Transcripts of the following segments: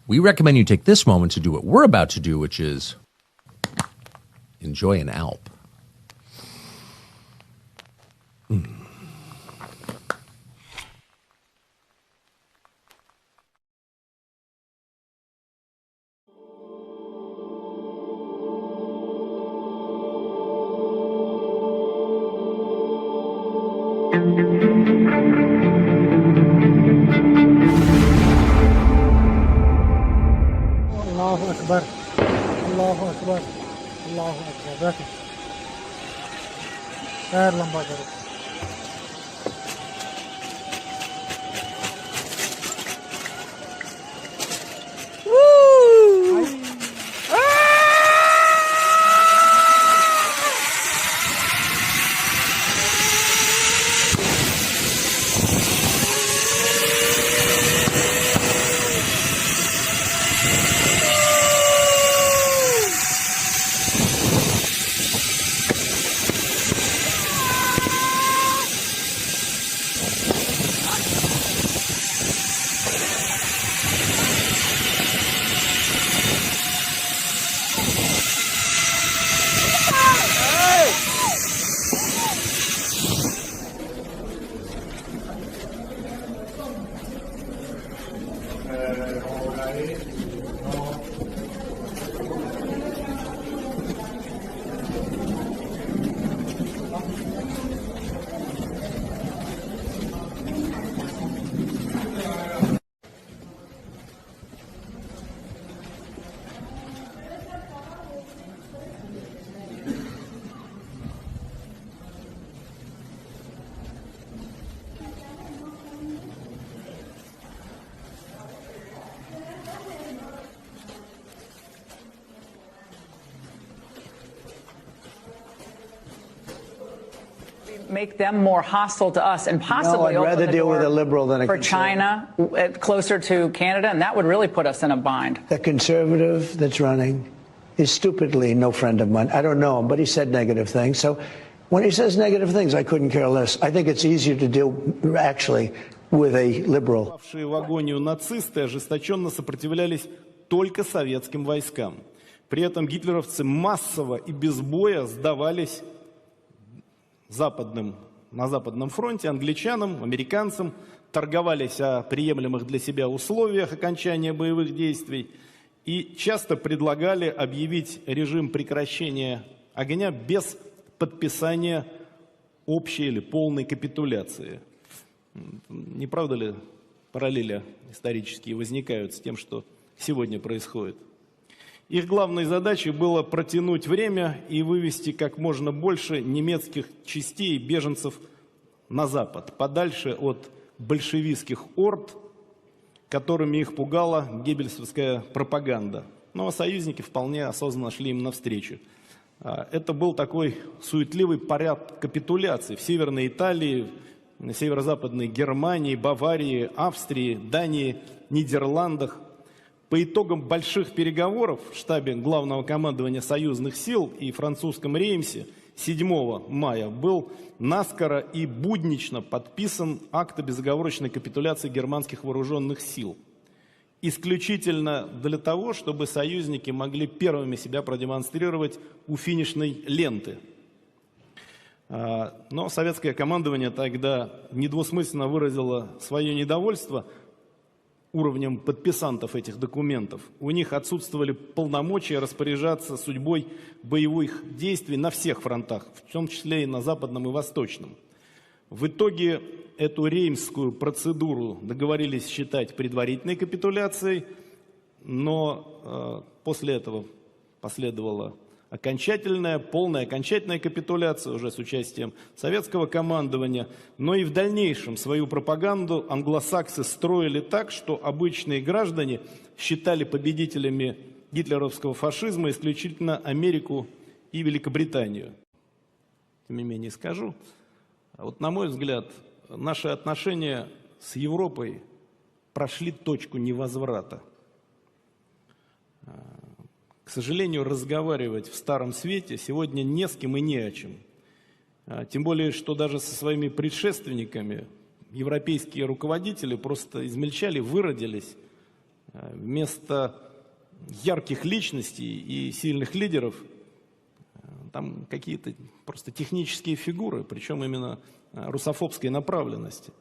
we recommend you take this moment to do what we're about to do, which is enjoy an Alp. Allahu Akbar, Allahu Akbar, Allahu Akbar. Bakın. Her lamba karo. Make them more hostile to us and possibly I'd rather open the deal door with a liberal than a for conservative. China closer to Canada, and that would really put us in a bind. The conservative that's running is stupidly no friend of mine. I don't know him, but he said negative things. So when he says negative things, I couldn't care less. I think it's easier to deal, actually, with a liberal. Попавшие в агонию нацисты ожесточенно сопротивлялись только советским войскам. При этом гитлеровцы массово и без боя сдавались на Западном фронте англичанам, американцам, торговались о приемлемых для себя условиях окончания боевых действий и часто предлагали объявить режим прекращения огня без подписания общей или полной капитуляции. Не правда ли параллели исторические возникают с тем, что сегодня происходит? Их главной задачей было протянуть время и вывести как можно больше немецких частей беженцев на запад, подальше от большевистских орд, которыми их пугала геббельсовская пропаганда. Но союзники вполне осознанно шли им навстречу. Это был такой суетливый парад капитуляций в Северной Италии, на северо-западной Германии, Баварии, Австрии, Дании, Нидерландах. По итогам больших переговоров в штабе Главного командования союзных сил и французском Реймсе 7 мая был наскоро и буднично подписан акт о безоговорочной капитуляции германских вооруженных сил. Исключительно для того, чтобы союзники могли первыми себя продемонстрировать у финишной ленты. Но советское командование тогда недвусмысленно выразило свое недовольство уровнем подписантов этих документов. У них отсутствовали полномочия распоряжаться судьбой боевых действий на всех фронтах, в том числе и на западном и восточном. В итоге эту реймскую процедуру договорились считать предварительной капитуляцией, но после этого последовала полная окончательная капитуляция уже с участием советского командования, но и в дальнейшем свою пропаганду англосаксы строили так, что обычные граждане считали победителями гитлеровского фашизма исключительно Америку и Великобританию. Тем не менее скажу, вот на мой взгляд, наши отношения с Европой прошли точку невозврата. К сожалению, разговаривать в Старом Свете сегодня не с кем и не о чем. Тем более, что даже со своими предшественниками европейские руководители просто измельчали, выродились, Вместо ярких личностей и сильных лидеров там какие-то просто технические фигуры, причем именно русофобской направленности.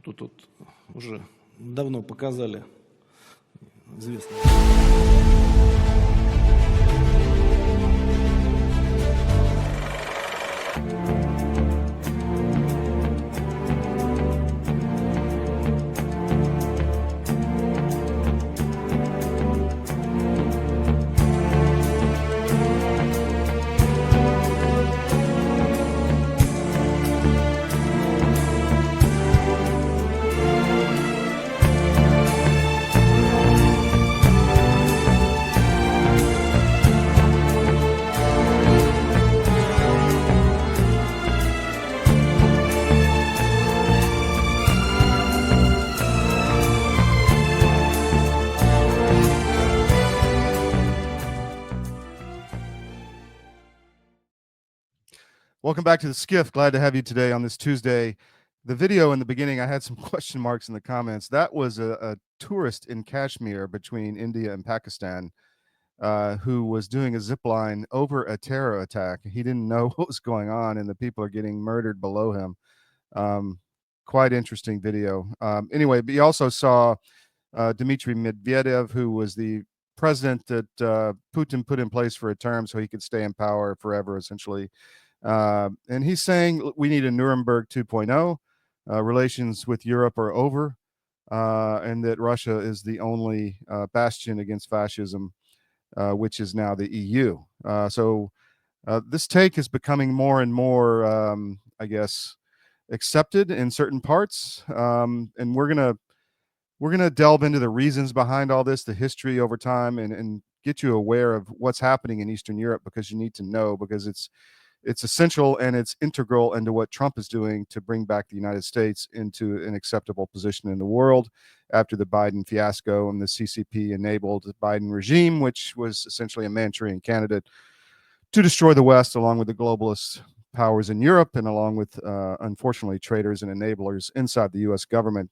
Тут вот уже давно показали известно. Welcome back to the SCIF. Glad to have you today on this Tuesday. The video in the beginning, I had some question marks in the comments. That was a tourist in Kashmir between India and Pakistan who was doing a zip line over a terror attack. He didn't know what was going on, and the people are getting murdered below him. Quite interesting video. Anyway, but you also saw Dmitry Medvedev, who was the president that Putin put in place for a term so he could stay in power forever, essentially. And he's saying we need a Nuremberg 2.0. Relations with Europe are over, and that Russia is the only bastion against fascism, which is now the EU. So this take is becoming more and more, I guess, accepted in certain parts. And we're gonna delve into the reasons behind all this, the history over time, and get you aware of what's happening in Eastern Europe, because you need to know, because it's essential and it's integral into what Trump is doing to bring back the United States into an acceptable position in the world after the Biden fiasco and the CCP-enabled Biden regime, which was essentially a Manchurian candidate to destroy the West, along with the globalist powers in Europe, and along with, unfortunately, traitors and enablers inside the U.S. government.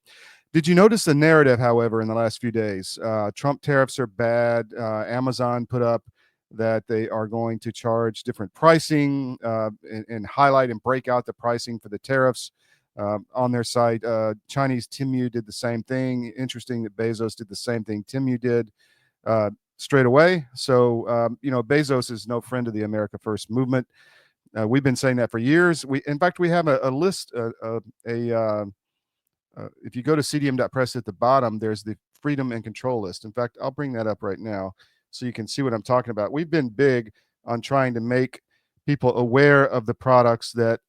Did you notice the narrative, however, in the last few days? Trump tariffs are bad. Amazon put up that they are going to charge different pricing and highlight and break out the pricing for the tariffs on their site. Chinese Temu did the same thing. Interesting that Bezos did the same thing Temu did straight away. So, Bezos is no friend of the America First movement. We've been saying that for years. In fact, we have a list, if you go to cdm.press at the bottom, there's the freedom and control list. In fact, I'll bring that up right now so you can see what I'm talking about. We've been big on trying to make people aware of the products that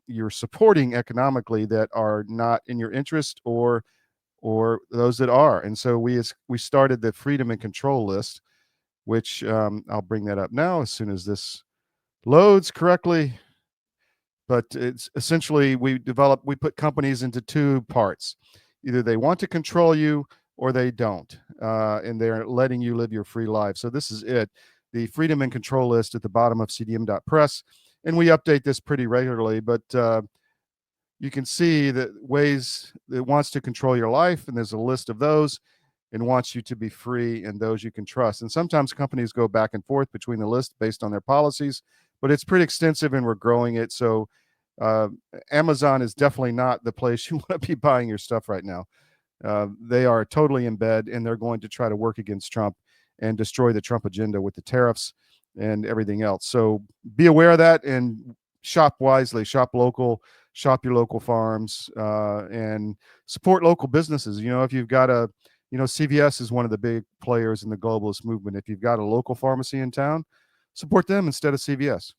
you're supporting economically that are not in your interest, or those that are. And so we started the freedom and control list, which I'll bring that up now as soon as this loads correctly. But it's essentially, we put companies into two parts. Either they want to control you or they don't, and they're letting you live your free life. So this is it, the freedom and control list at the bottom of cdm.press. And we update this pretty regularly, but you can see that ways that wants to control your life, and there's a list of those, and wants you to be free, and those you can trust. And sometimes companies go back and forth between the list based on their policies, but it's pretty extensive and we're growing it. So Amazon is definitely not the place you want to be buying your stuff right now. They are totally in bed, and they're going to try to work against Trump and destroy the Trump agenda with the tariffs and everything else. So be aware of that and shop wisely, shop local, shop your local farms, and support local businesses. If you've got CVS is one of the big players in the globalist movement. If you've got a local pharmacy in town, support them instead of CVS.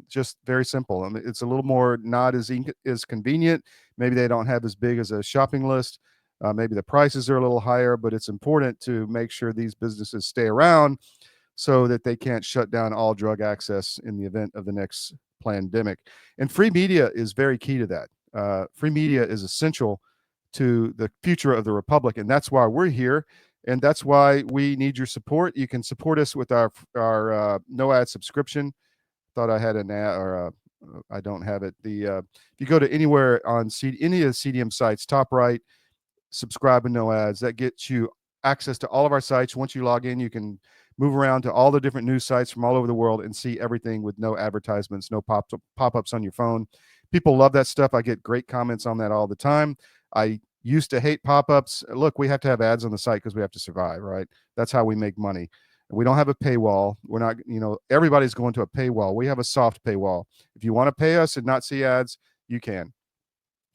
Just very simple. I mean, it's a little more not as convenient. Maybe they don't have as big as a shopping list. Maybe the prices are a little higher, but it's important to make sure these businesses stay around so that they can't shut down all drug access in the event of the next pandemic. And free media is very key to that. Free media is essential to the future of the republic, and that's why we're here, and that's why we need your support. You can support us with our no ad subscription. Thought I had an ad, or I don't have it. If you go to anywhere on any of the CDM sites, top right, subscribe and no ads. That gets you access to all of our sites. Once you log in, you can move around to all the different news sites from all over the world and see everything with no advertisements, no pop-ups on your phone. People love that stuff. I get great comments on that all the time. I used to hate pop-ups. Look, we have to have ads on the site because we have to survive, right? That's how we make money. We don't have a paywall. We're not, everybody's going to a paywall. We have a soft paywall. If you want to pay us and not see ads, you can.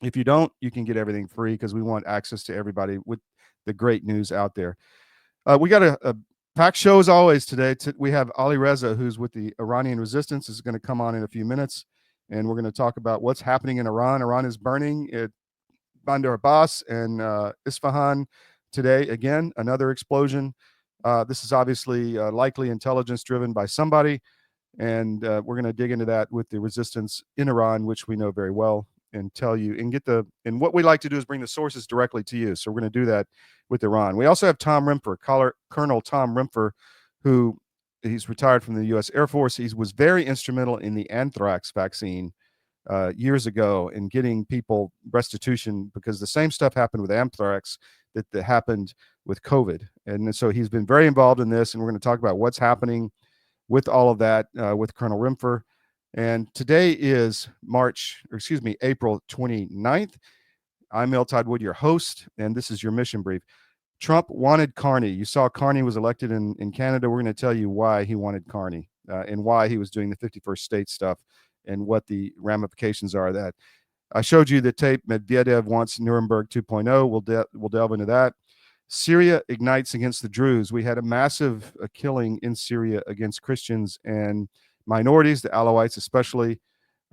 If you don't, you can get everything free because we want access to everybody with the great news out there. We got a packed show as always today. We have Ali Reza, who's with the Iranian resistance, is going to come on in a few minutes, and we're going to talk about what's happening in Iran. Iran is burning at Bandar Abbas and Isfahan today. Again, another explosion. This is obviously likely intelligence driven by somebody, and we're going to dig into that with the resistance in Iran, which we know very well, and tell you and what we like to do is bring the sources directly to you. So we're going to do that with Iran. We also have Tom Rempfer, Colonel Tom Rempfer, who he's retired from the U.S. Air Force. He was very instrumental in the anthrax vaccine years ago in getting people restitution, because the same stuff happened with anthrax that happened with COVID. And so he's been very involved in this, and we're going to talk about what's happening with all of that with Colonel Rempfer. And today is April 29th. I'm L Todd Wood, your host, and this is your mission brief. Trump wanted Carney. You saw Carney was elected in Canada. We're going to tell you why he wanted Carney and why he was doing the 51st state stuff and what the ramifications are of that. I showed you the tape. Medvedev wants Nuremberg 2.0. We'll delve into that. Syria ignites against the Druze. We had a massive killing in Syria against Christians and minorities, the Alawites especially,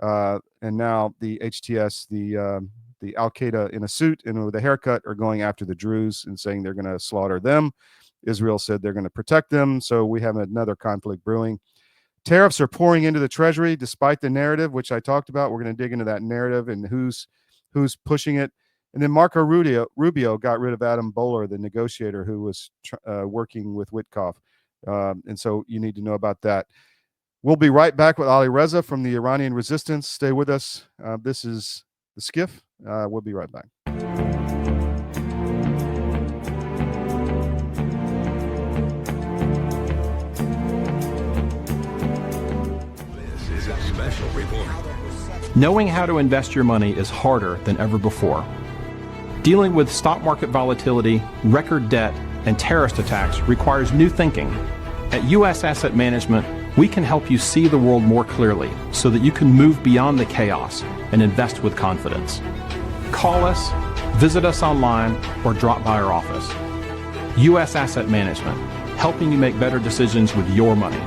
and now the HTS, the Al-Qaeda in a suit and with a haircut are going after the Druze and saying they're going to slaughter them. Israel said they're going to protect them, so we have another conflict brewing. Tariffs are pouring into the Treasury despite the narrative, which I talked about. We're going to dig into that narrative and who's pushing it. And then Marco Rubio got rid of Adam Boehler, the negotiator who was working with Witkoff. And so you need to know about that. We'll be right back with Ali Reza from the Iranian resistance. Stay with us. This is the SCIF. We'll be right back. This is a special report. Knowing how to invest your money is harder than ever before. Dealing with stock market volatility, record debt, and terrorist attacks requires new thinking. At U.S. Asset Management, we can help you see the world more clearly so that you can move beyond the chaos and invest with confidence. Call us, visit us online, or drop by our office. U.S. Asset Management, helping you make better decisions with your money.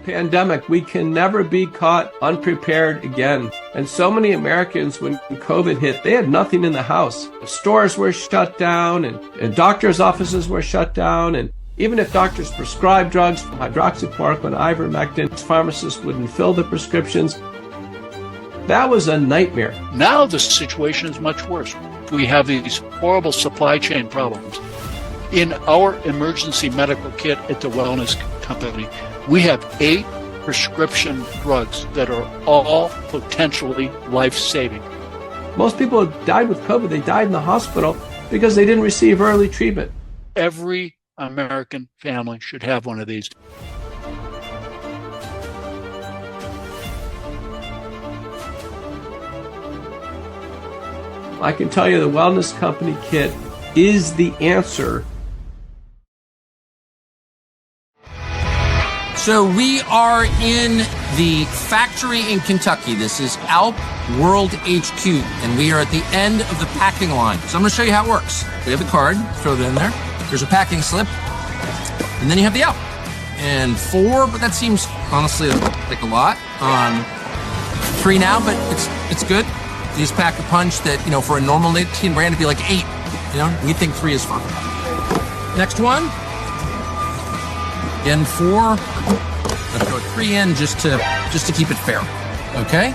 Pandemic, we can never be caught unprepared again. And so many Americans, when COVID hit, they had nothing in the house. Stores were shut down and doctors' offices were shut down. And even if doctors prescribed drugs, hydroxychloroquine, ivermectin, pharmacists wouldn't fill the prescriptions. That was a nightmare. Now the situation is much worse. We have these horrible supply chain problems. In our emergency medical kit at the Wellness Company, we have 8 prescription drugs that are all potentially life-saving. Most people who died with COVID, they died in the hospital because they didn't receive early treatment. Every American family should have one of these. I can tell you the Wellness Company kit is the answer. So we are in the factory in Kentucky. This is Alp World HQ, and we are at the end of the packing line. So I'm going to show you how it works. We have the card, throw it in there. There's a packing slip, and then you have the Alp. And 4, but that seems honestly like a lot. 3 now, but it's good. You just pack a punch that, for a normal nicotine brand, it'd be like 8. We think 3 is fine. Next one. Again, 4. Let's throw 3 in just to keep it fair. Okay?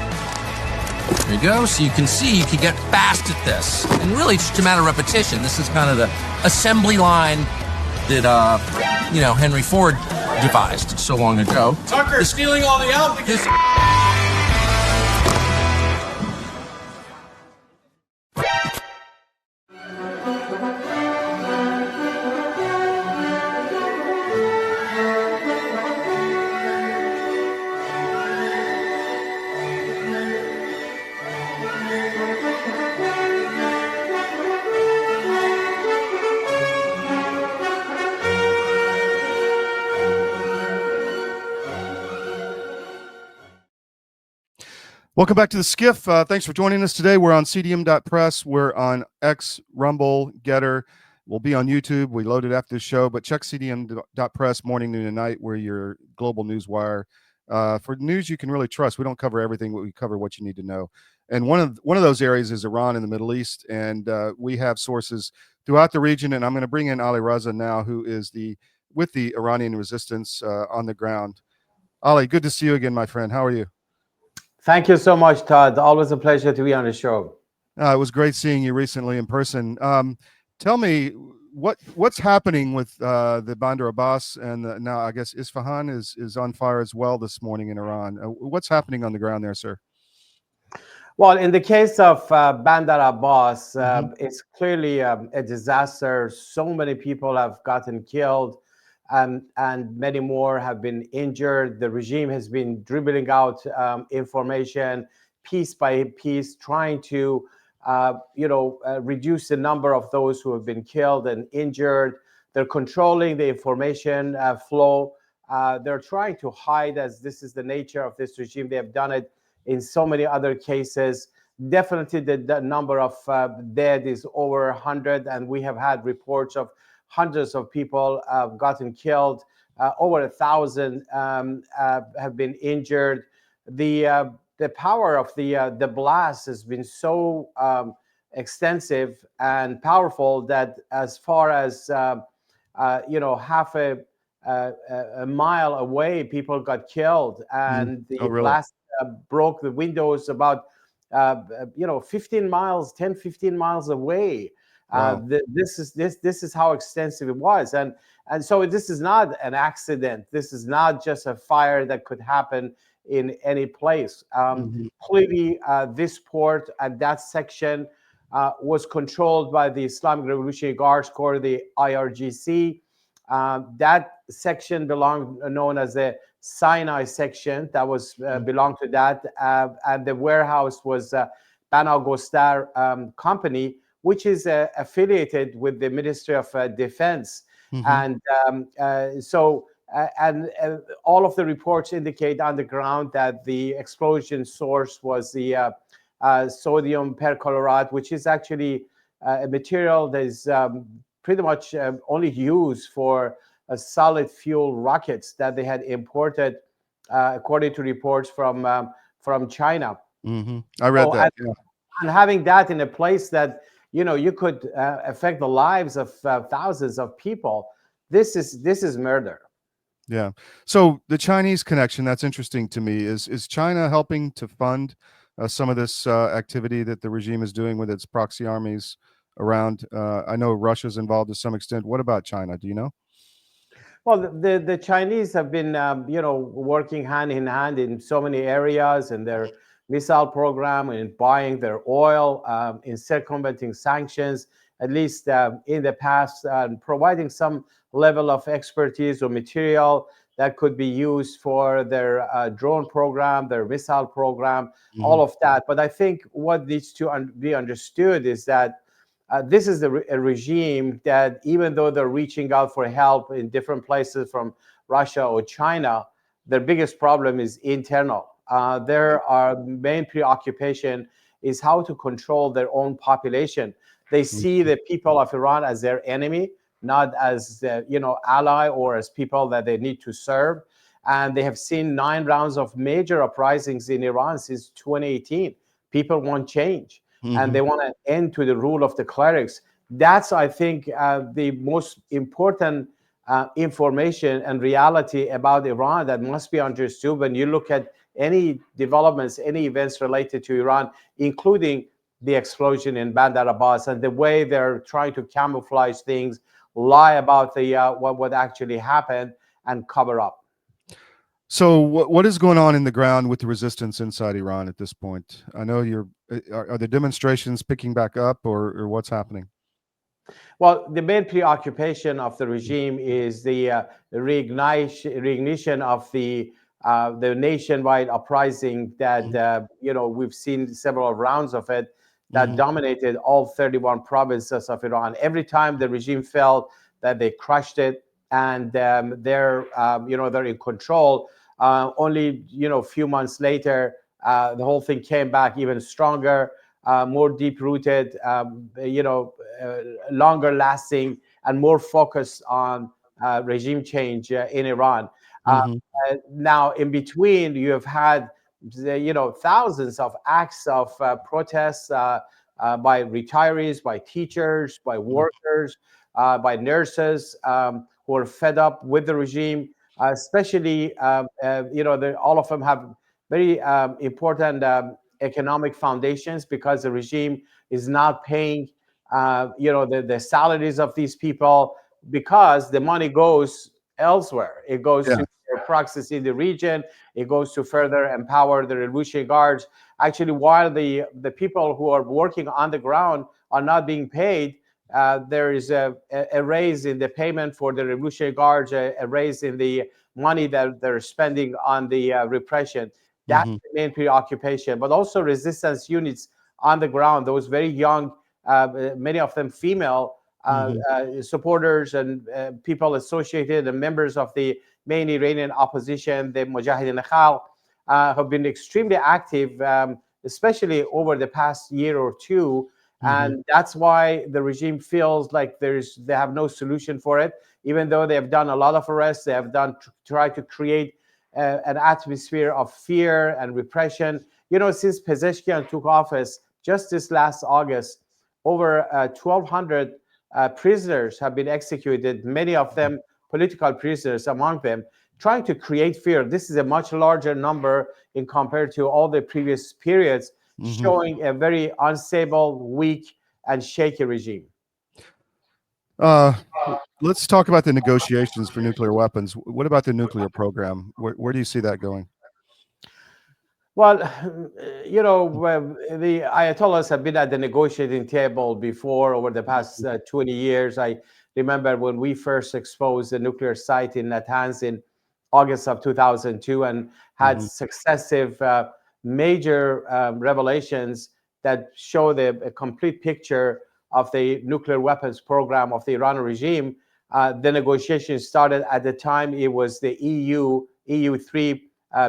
There you go. So you can see you can get fast at this. And really, it's just a matter of repetition. This is kind of the assembly line that, Henry Ford devised so long ago. Tucker's stealing all the alcohol. Welcome back to the SCIF. Thanks for joining us today. We're on CDM.press. We're on X, Rumble, Gettr. We'll be on YouTube. We load it after the show, but check CDM.press morning, noon, and night. We're your global news wire. For news you can really trust. We don't cover everything, but we cover what you need to know. And one of those areas is Iran in the Middle East. And we have sources throughout the region. And I'm going to bring in Ali Raza now, who is with the Iranian resistance on the ground. Ali, good to see you again, my friend. How are you? Thank you so much, Todd. Always a pleasure to be on the show. It was great seeing you recently in person. Tell me what's happening with the Bandar Abbas, and now I guess Isfahan is on fire as well this morning in Iran. What's happening on the ground there, sir? Well, in the case of Bandar Abbas, it's clearly a disaster. So many people have gotten killed, and many more have been injured. The regime has been dribbling out information piece by piece, trying to reduce the number of those who have been killed and injured. They're controlling the information flow. They're trying to hide, as this is the nature of this regime. They have done it in so many other cases. Definitely the number of dead is over 100, and we have had reports of hundreds of people gotten killed. Over 1,000 have been injured. The power of the blast has been so extensive and powerful that as far as half a mile away, people got killed, and the blast broke the windows about 15 miles away. Wow. This is how extensive it was, and so this is not an accident. This is not just a fire that could happen in any place. Clearly, this port and that section was controlled by the Islamic Revolutionary Guards Corps, the IRGC. That section known as the Sinai section, that was belonged to that, and the warehouse was Bana Gostar Company, which is affiliated with the Ministry of Defense. And so all of the reports indicate on the ground that the explosion source was the sodium perchlorate, which is actually a material that is pretty much only used for solid fuel rockets that they had imported, according to reports from China. I read that. And having that in a place that you could affect the lives of thousands of people, this is murder. Yeah. So the Chinese connection, that's interesting to me. Is China helping to fund some of this activity that the regime is doing with its proxy armies around? I know Russia's involved to some extent. What about China? Do you know? Well, the Chinese have been working hand in hand in so many areas, in their missile program, in buying their oil, in circumventing sanctions, at least in the past, providing some level of expertise or material that could be used for their drone program, their missile program, all of that. But I think what needs to be understood is that this is a regime that, even though they're reaching out for help in different places from Russia or China, their biggest problem is internal. Their main preoccupation is how to control their own population. They see the people of Iran as their enemy, not as ally or as people that they need to serve. And they have seen 9 rounds of major uprisings in Iran since 2018. People want change, and they want an end to the rule of the clerics. That's, I think, the most important information and reality about Iran that must be understood when you look at any developments, any events related to Iran, including the explosion in Bandar Abbas and the way they're trying to camouflage things, lie about the what actually happened, and cover up. So what is going on in the ground with the resistance inside Iran at this point? I know are the demonstrations picking back up, or what's happening? Well, the main preoccupation of the regime is the reignition of the nationwide uprising that we've seen several rounds of it that dominated all 31 provinces of Iran. Every time the regime felt that they crushed it and they're in control, only a few months later the whole thing came back even stronger, more deep-rooted, longer lasting, and more focused on regime change in Iran. Now, in between, you have had thousands of acts of protests by retirees, by teachers, by workers, by nurses who are fed up with the regime. Especially, all of them have very important economic foundations because the regime is not paying, the salaries of these people, because the money goes elsewhere. It goes to their proxies in the region. It goes to further empower the Revolutionary Guards. Actually, while the people who are working on the ground are not being paid, there is a raise in the payment for the Revolutionary Guards, a raise in the money that they're spending on the repression. That's the main preoccupation. But also resistance units on the ground, those very young, many of them female supporters and people associated and members of the main Iranian opposition, the Mujahideen Khalq, have been extremely active, especially over the past year or two. And that's why the regime feels like they have no solution for it, even though they have done a lot of arrests. They have tried to create an atmosphere of fear and repression. Since Pezeshkian took office just this last August, over 1,200 prisoners have been executed, many of them political prisoners among them, trying to create fear. This is a much larger number in compared to all the previous periods, showing a very unstable, weak, and shaky regime. Let's talk about the negotiations for nuclear weapons. What about the nuclear program? Where do you see that going? Well, the Ayatollahs have been at the negotiating table before over the past 20 years. I remember when we first exposed the nuclear site in Natanz in August of 2002 and had successive major revelations that show a complete picture of the nuclear weapons program of the Iranian regime. The negotiations started at the time. It was the EU3,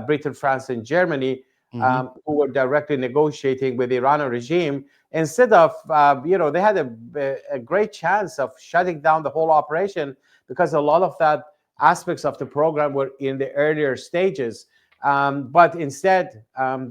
Britain, France, and Germany, who were directly negotiating with the Iranian regime. Instead of, they had a great chance of shutting down the whole operation, because a lot of that aspects of the program were in the earlier stages. But instead,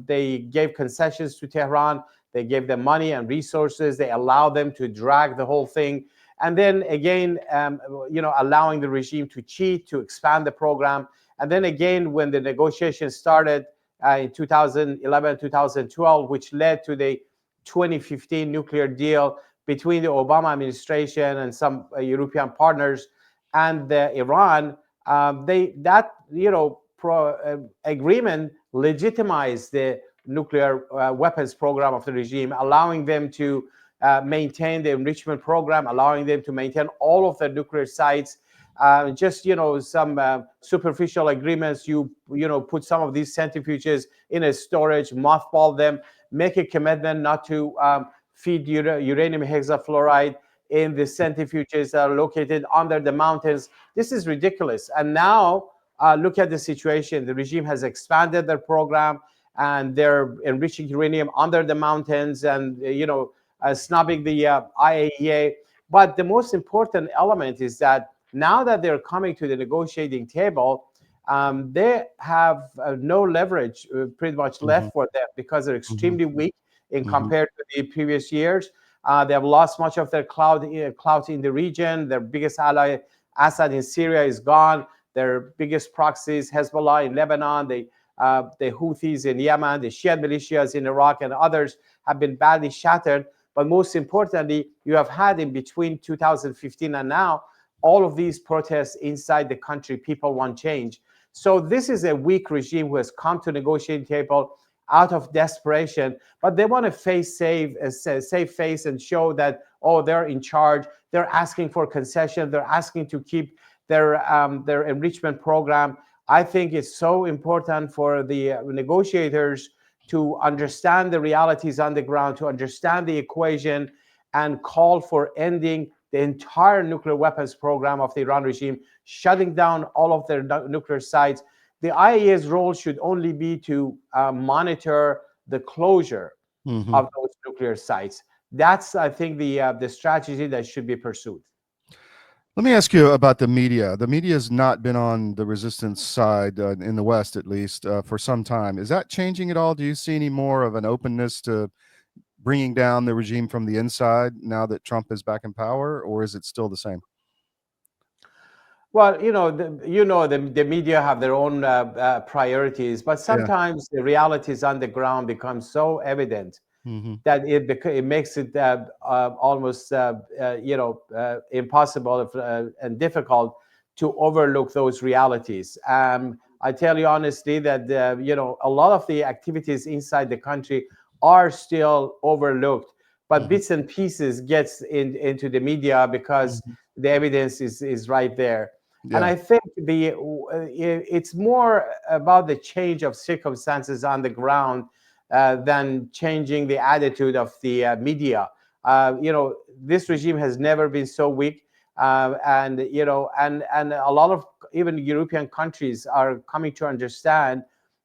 they gave concessions to Tehran. They gave them money and resources. They allowed them to drag the whole thing. And then again, allowing the regime to cheat, to expand the program. And then again, when the negotiations started in 2011, 2012, which led to the 2015 nuclear deal between the Obama administration and some European partners and Iran, agreement legitimized the nuclear weapons program of the regime, allowing them to maintain the enrichment program, allowing them to maintain all of the nuclear sites. Some superficial agreements, you put some of these centrifuges in a storage, mothball them, make a commitment not to feed uranium hexafluoride in the centrifuges that are located under the mountains. This is ridiculous. And now look at the situation. The regime has expanded their program, and they're enriching uranium under the mountains and, snubbing the IAEA. But the most important element is that now that they're coming to the negotiating table, they have no leverage pretty much left for them, because they're extremely weak in compared to the previous years. They have lost much of their clout in the region. Their biggest ally, Assad in Syria, is gone. Their biggest proxies, Hezbollah in Lebanon, the Houthis in Yemen, the Shia militias in Iraq, and others have been badly shattered. But most importantly, you have had in between 2015 and now, all of these protests inside the country. People want change. So this is a weak regime who has come to negotiating table out of desperation, but they want to save face and show that, they're in charge. They're asking for concession. They're asking to keep their enrichment program. I think it's so important for the negotiators to understand the realities on the ground, to understand the equation, and call for ending the entire nuclear weapons program of the Iran regime, shutting down all of their nuclear sites. the IAEA's role should only be to monitor the closure of those nuclear sites. That's, I think, the strategy that should be pursued. Let me ask you about the media. The media has not been on the resistance side, in the West at least, for some time. Is that changing at all? Do you see any more of an openness to bringing down the regime from the inside now that Trump is back in power, or is it still the same? Well, the media have their own priorities, but sometimes the realities on the ground become so evident that it makes it almost impossible and difficult to overlook those realities. I tell you honestly that a lot of the activities inside the country are still overlooked, but bits and pieces gets into the media because the evidence is right there. Yeah. And I think it's more about the change of circumstances on the ground than changing the attitude of the media. This regime has never been so weak, and a lot of even European countries are coming to understand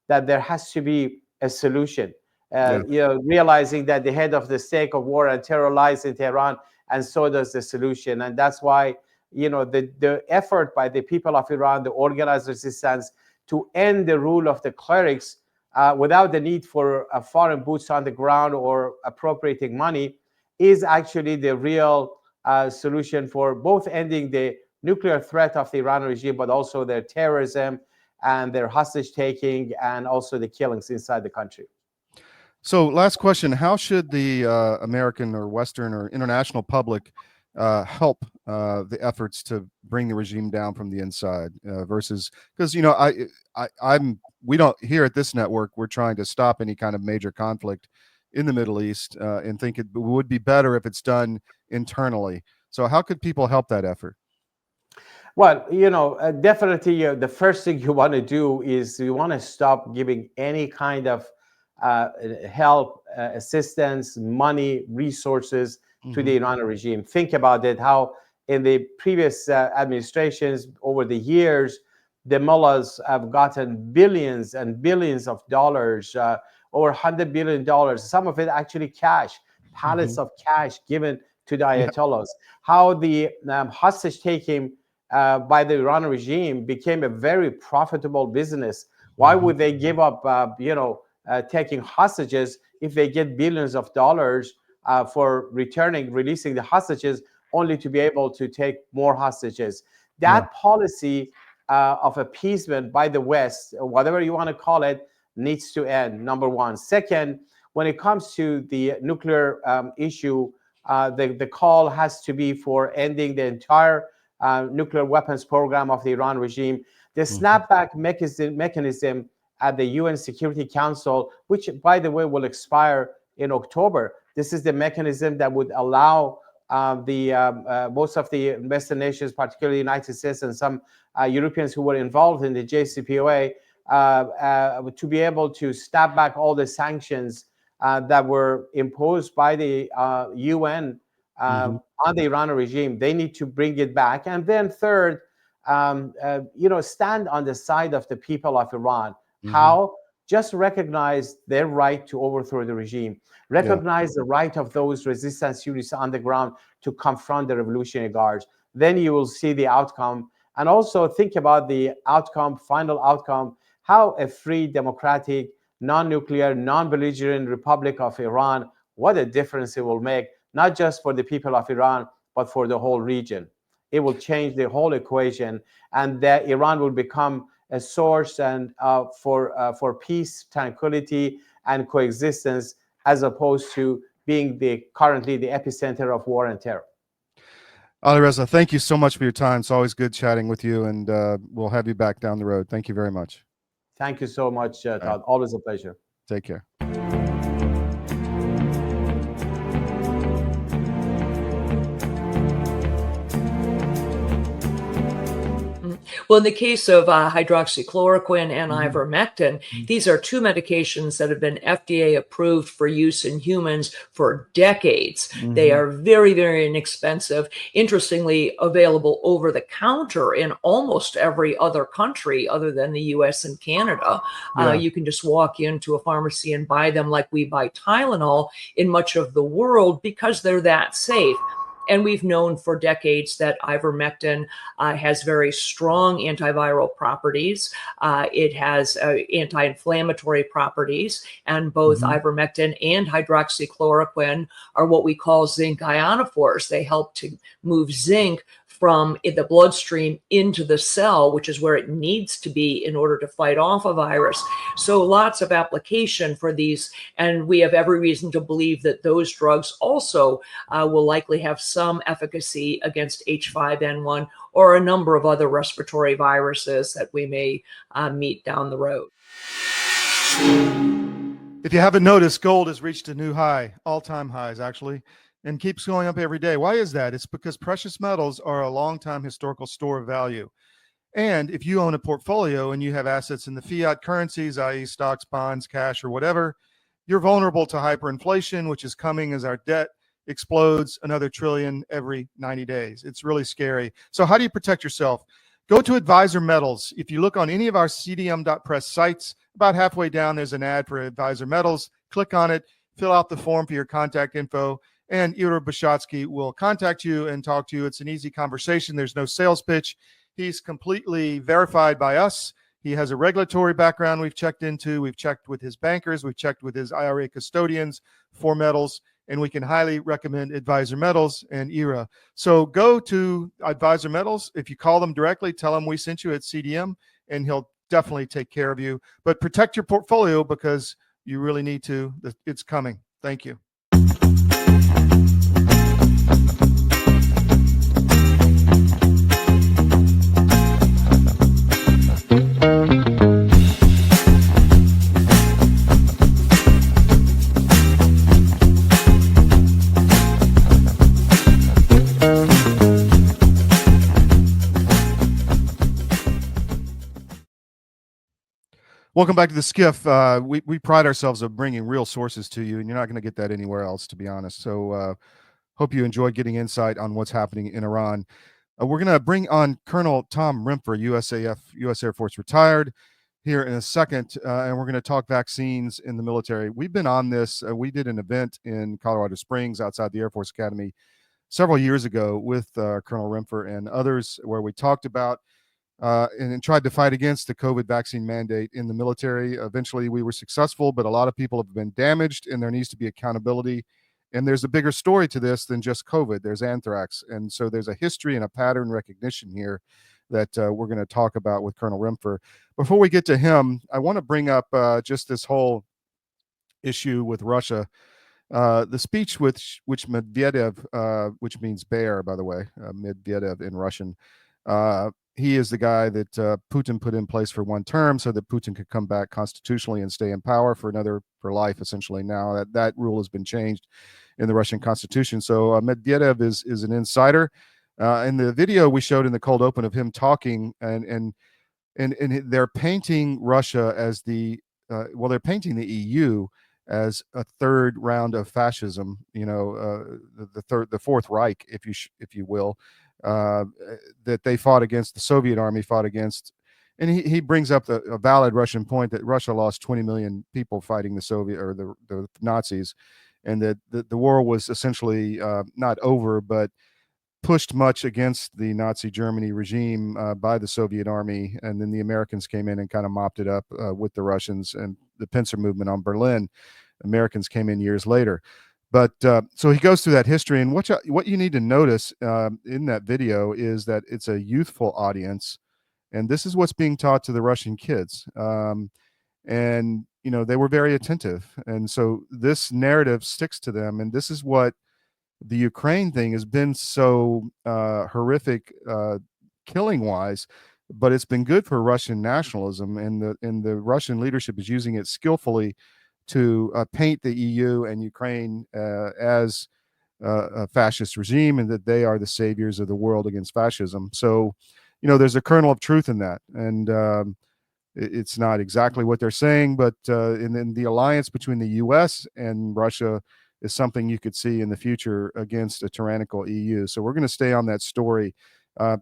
that there has to be a solution. Realizing that the head of the stake of war and terror lies in Tehran, and so does the solution. And that's why the effort by the people of Iran, the organized resistance, to end the rule of the clerics without the need for foreign boots on the ground or appropriating money is actually the real solution for both ending the nuclear threat of the Iranian regime, but also their terrorism and their hostage taking and also the killings inside the country. So last question, how should the American or Western or international public help the efforts to bring the regime down from the inside versus, because we don't, here at this network, we're trying to stop any kind of major conflict in the Middle East and think it would be better if it's done internally. So how could people help that effort? Well, definitely the first thing you want to do is you want to stop giving any kind of help, assistance, money, resources to the Iranian regime. Think about it, how in the previous administrations over the years, the mullahs have gotten billions and billions of dollars, over $100 billion, some of it actually cash, pallets of cash given to the ayatollahs. How the hostage taking by the Iranian regime became a very profitable business. Why would they give up, taking hostages if they get billions of dollars for releasing the hostages, only to be able to take more hostages? That policy of appeasement by the West, whatever you want to call it, needs to end, number one. Second, when it comes to the nuclear issue, the call has to be for ending the entire nuclear weapons program of the Iran regime. The snapback mechanism at the UN Security Council, which, by the way, will expire in October. This is the mechanism that would allow most of the Western nations, particularly the United States and some Europeans who were involved in the JCPOA, to be able to snap back all the sanctions that were imposed by the UN on the Iranian regime. They need to bring it back. And then third, stand on the side of the people of Iran. How? Just recognize their right to overthrow the regime. Recognize the right of those resistance units on the ground to confront the Revolutionary Guards. Then you will see the outcome. And also think about the outcome, final outcome, how a free, democratic, non-nuclear, non-belligerent Republic of Iran, what a difference it will make, not just for the people of Iran, but for the whole region. It will change the whole equation, and that Iran will become a source and for peace, tranquility, and coexistence, as opposed to being currently the epicenter of war and terror. Alireza, thank you so much for your time. It's always good chatting with you, and we'll have you back down the road. Thank you very much. Thank you so much, Todd. Always a pleasure. Take care. Well, in the case of hydroxychloroquine and ivermectin, these are two medications that have been FDA approved for use in humans for decades. They are very, very inexpensive. Interestingly, available over the counter in almost every other country other than the US and Canada. You can just walk into a pharmacy and buy them like we buy Tylenol in much of the world because they're that safe. And we've known for decades that ivermectin has very strong antiviral properties. It has anti-inflammatory properties, and both ivermectin and hydroxychloroquine are what we call zinc ionophores. They help to move zinc from the bloodstream into the cell, which is where it needs to be in order to fight off a virus. So lots of application for these, and we have every reason to believe that those drugs also will likely have some efficacy against H5N1 or a number of other respiratory viruses that we may meet down the road. If you haven't noticed, gold has reached a new high, all-time highs actually, and keeps going up every day. Why is that? It's because precious metals are a long-time historical store of value. And if you own a portfolio and you have assets in the fiat currencies, i.e. stocks, bonds, cash, or whatever, you're vulnerable to hyperinflation, which is coming as our debt explodes another trillion every 90 days. It's really scary. So how do you protect yourself? Go to Advisor Metals. If you look on any of our CDM.press sites, about halfway down, there's an ad for Advisor Metals. Click on it, fill out the form for your contact info, and Ira Bishotsky will contact you and talk to you. It's an easy conversation. There's no sales pitch. He's completely verified by us. He has a regulatory background we've checked into. We've checked with his bankers. We've checked with his IRA custodians for metals, and we can highly recommend Advisor Metals and Ira. So go to Advisor Metals. If you call them directly, tell them we sent you at CDM, and he'll definitely take care of you. But protect your portfolio because you really need to. It's coming. Thank you. Welcome back to the SCIF. We pride ourselves on bringing real sources to you, and you're not going to get that anywhere else, to be honest. So hope you enjoyed getting insight on what's happening in Iran. We're going to bring on Colonel Tom Rempfer, USAF, U.S. Air Force retired, here in a second, and we're going to talk vaccines in the military. We've been on this. We did an event in Colorado Springs outside the Air Force Academy several years ago with Colonel Rempfer and others, where we talked about and tried to fight against the COVID vaccine mandate in the military. Eventually, we were successful, but a lot of people have been damaged, and there needs to be accountability. And there's a bigger story to this than just COVID. There's anthrax. And so there's a history and a pattern recognition here that we're going to talk about with Colonel Rempfer. Before we get to him, I want to bring up just this whole issue with Russia. The speech which Medvedev, which means bear, by the way, Medvedev in Russian, he is the guy that Putin put in place for one term so that Putin could come back constitutionally and stay in power for life, essentially. Now that rule has been changed in the Russian constitution. So Medvedev is an insider. In the video we showed in the cold open of him talking, and they're painting Russia as they're painting the EU as a third round of fascism. The Fourth Reich, if you will. That they fought against, the Soviet army fought against, and he brings up a valid Russian point that Russia lost 20 million people fighting the Soviet or the Nazis, and that the war was essentially not over, but pushed much against the Nazi Germany regime by the Soviet army, and then the Americans came in and kind of mopped it up with the Russians and the pincer movement on Berlin. Americans came in years later. But so he goes through that history, and what you need to notice in that video is that it's a youthful audience, and this is what's being taught to the Russian kids. And they were very attentive, and so this narrative sticks to them. And this is what the Ukraine thing has been so horrific, killing wise, but it's been good for Russian nationalism, and the Russian leadership is using it skillfully to paint the EU and Ukraine as a fascist regime, and that they are the saviors of the world against fascism. So there's a kernel of truth in that. And it's not exactly what they're saying, but in the alliance between the U.S. and Russia is something you could see in the future against a tyrannical EU. So we're going to stay on that story.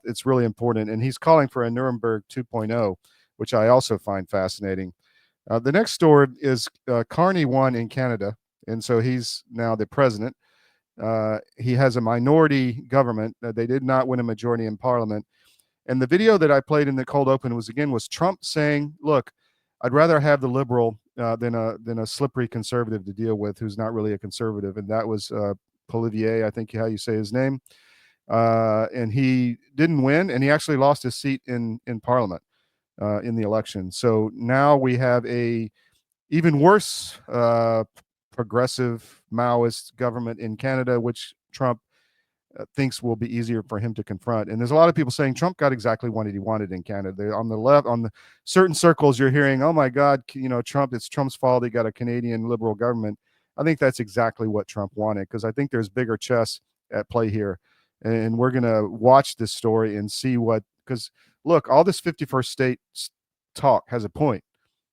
It's really important. And he's calling for a Nuremberg 2.0, which I also find fascinating. The next story is Carney won in Canada, and so he's now the president. He has a minority government. They did not win a majority in parliament. And the video that I played in the cold open was Trump saying, look, I'd rather have the liberal than a slippery conservative to deal with who's not really a conservative. And that was Polivier, I think how you say his name. And he didn't win, and he actually lost his seat in parliament in the election. So now we have a even worse progressive Maoist government in Canada, which Trump thinks will be easier for him to confront. And there's a lot of people saying Trump got exactly what he wanted in Canada. They're on the left, on the certain circles, you're hearing, oh my God, Trump, it's Trump's fault he got a Canadian liberal government. I think that's exactly what Trump wanted, because I think there's bigger chess at play here. And we're going to watch this story and see because look, all this 51st state talk has a point.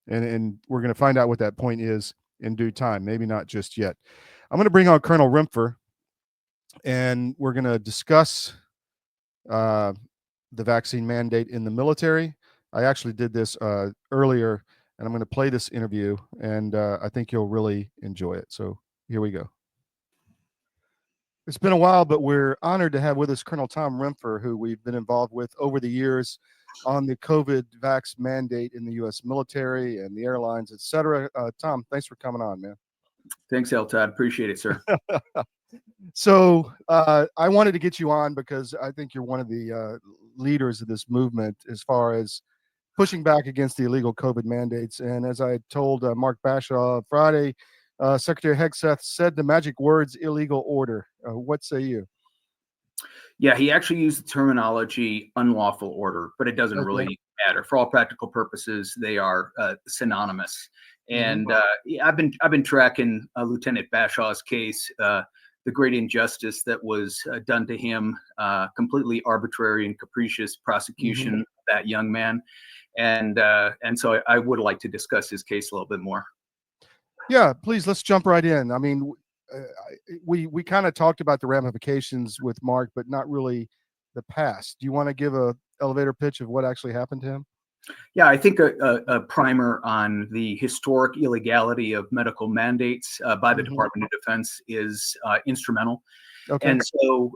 And we're going to find out what that point is in due time, maybe not just yet. I'm going to bring on Colonel Rempfer, and we're going to discuss the vaccine mandate in the military. I actually did this earlier, and I'm going to play this interview, and I think you'll really enjoy it. So here we go. It's been a while, but we're honored to have with us Colonel Tom Rempfer, who we've been involved with over the years on the COVID vax mandate in the U.S. military and the airlines, et cetera. Tom, thanks for coming on, man. Thanks, L Todd. Appreciate it, sir. So I wanted to get you on because I think you're one of the leaders of this movement as far as pushing back against the illegal COVID mandates. And as I told Mark Bashaw Friday, Secretary Hegseth said the magic words, illegal order. What say you? Yeah, he actually used the terminology unlawful order, but it doesn't really matter. For all practical purposes, they are synonymous. And I've been tracking Lieutenant Bashaw's case, the great injustice that was done to him, completely arbitrary and capricious prosecution of that young man. And so I would like to discuss his case a little bit more. Yeah, please, let's jump right in. I mean, we kind of talked about the ramifications with Mark, but not really the past. Do you want to give a elevator pitch of what actually happened to him? Yeah, I think a primer on the historic illegality of medical mandates by the Department of Defense is instrumental. Okay. And so,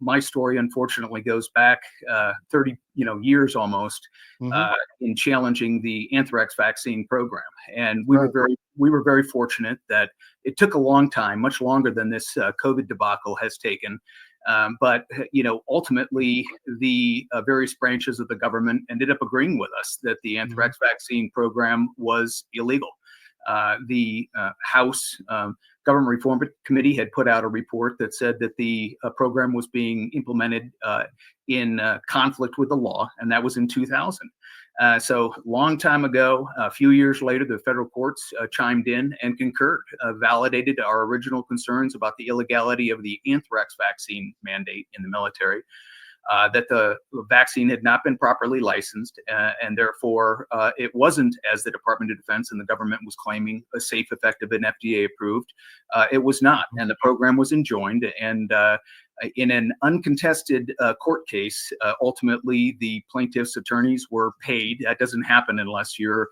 my story unfortunately goes back 30, years almost in challenging the anthrax vaccine program. And we were very fortunate that it took a long time, much longer than this COVID debacle has taken. But ultimately, the various branches of the government ended up agreeing with us that the anthrax vaccine program was illegal. The House Government Reform Committee had put out a report that said that the program was being implemented in conflict with the law, and that was in 2000. So long time ago, a few years later, the federal courts chimed in and concurred, validated our original concerns about the illegality of the anthrax vaccine mandate in the military, that the vaccine had not been properly licensed, and therefore it wasn't, as the Department of Defense and the government was claiming, a safe, effective, and FDA approved. It was not, and the program was enjoined. And in an uncontested court case, ultimately the plaintiff's attorneys were paid. That doesn't happen unless you're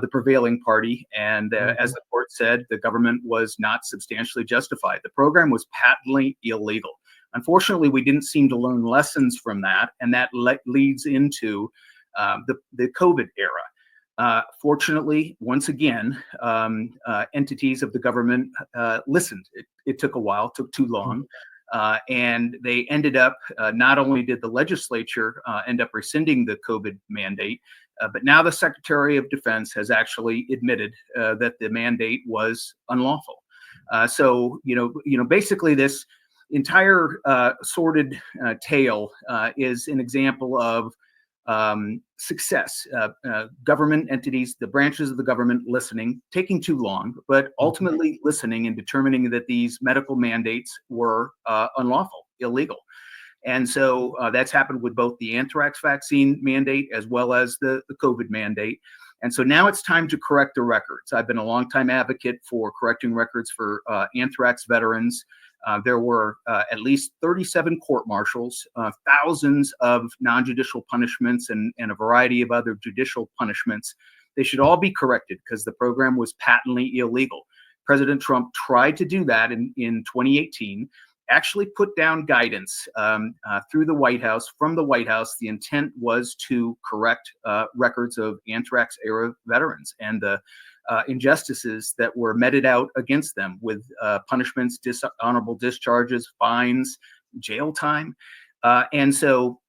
the prevailing party. And as the court said, the government was not substantially justified. The program was patently illegal. Unfortunately, we didn't seem to learn lessons from that, and that leads into the COVID era. Fortunately, once again, entities of the government listened. It took a while, took too long, and they ended up, not only did the legislature end up rescinding the COVID mandate, but now the Secretary of Defense has actually admitted that the mandate was unlawful. So, basically this entire sordid tale is an example of success. Government entities, the branches of the government listening, taking too long, but ultimately listening and determining that these medical mandates were unlawful, illegal. And so that's happened with both the anthrax vaccine mandate as well as the COVID mandate. And so now it's time to correct the records. I've been a longtime advocate for correcting records for anthrax veterans. There were at least 37 court-martials, thousands of non-judicial punishments, and a variety of other judicial punishments. They should all be corrected because the program was patently illegal. President Trump tried to do that in 2018, actually put down guidance through the White House, from the White House. The intent was to correct records of anthrax-era veterans and the injustices that were meted out against them with punishments, dishonorable discharges, fines, jail time. And so,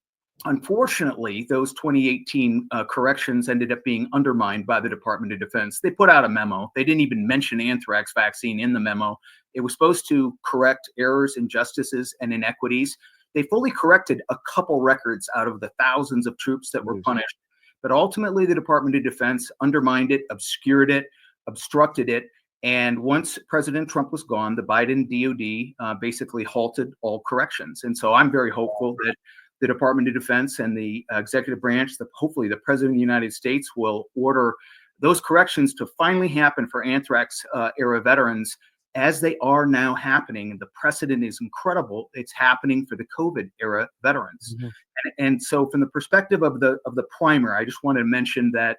unfortunately, those 2018 corrections ended up being undermined by the Department of Defense. They put out a memo. They didn't even mention anthrax vaccine in the memo. It was supposed to correct errors, injustices, and inequities. They fully corrected a couple records out of the thousands of troops that were punished. But ultimately, the Department of Defense undermined it, obscured it, obstructed it. And once President Trump was gone, the Biden DOD basically halted all corrections. And so I'm very hopeful that the Department of Defense and the executive branch, hopefully the President of the United States, will order those corrections to finally happen for anthrax era veterans, as they are now happening. The precedent is incredible. It's happening for the COVID era veterans. And so from the perspective of the primer, I just want to mention that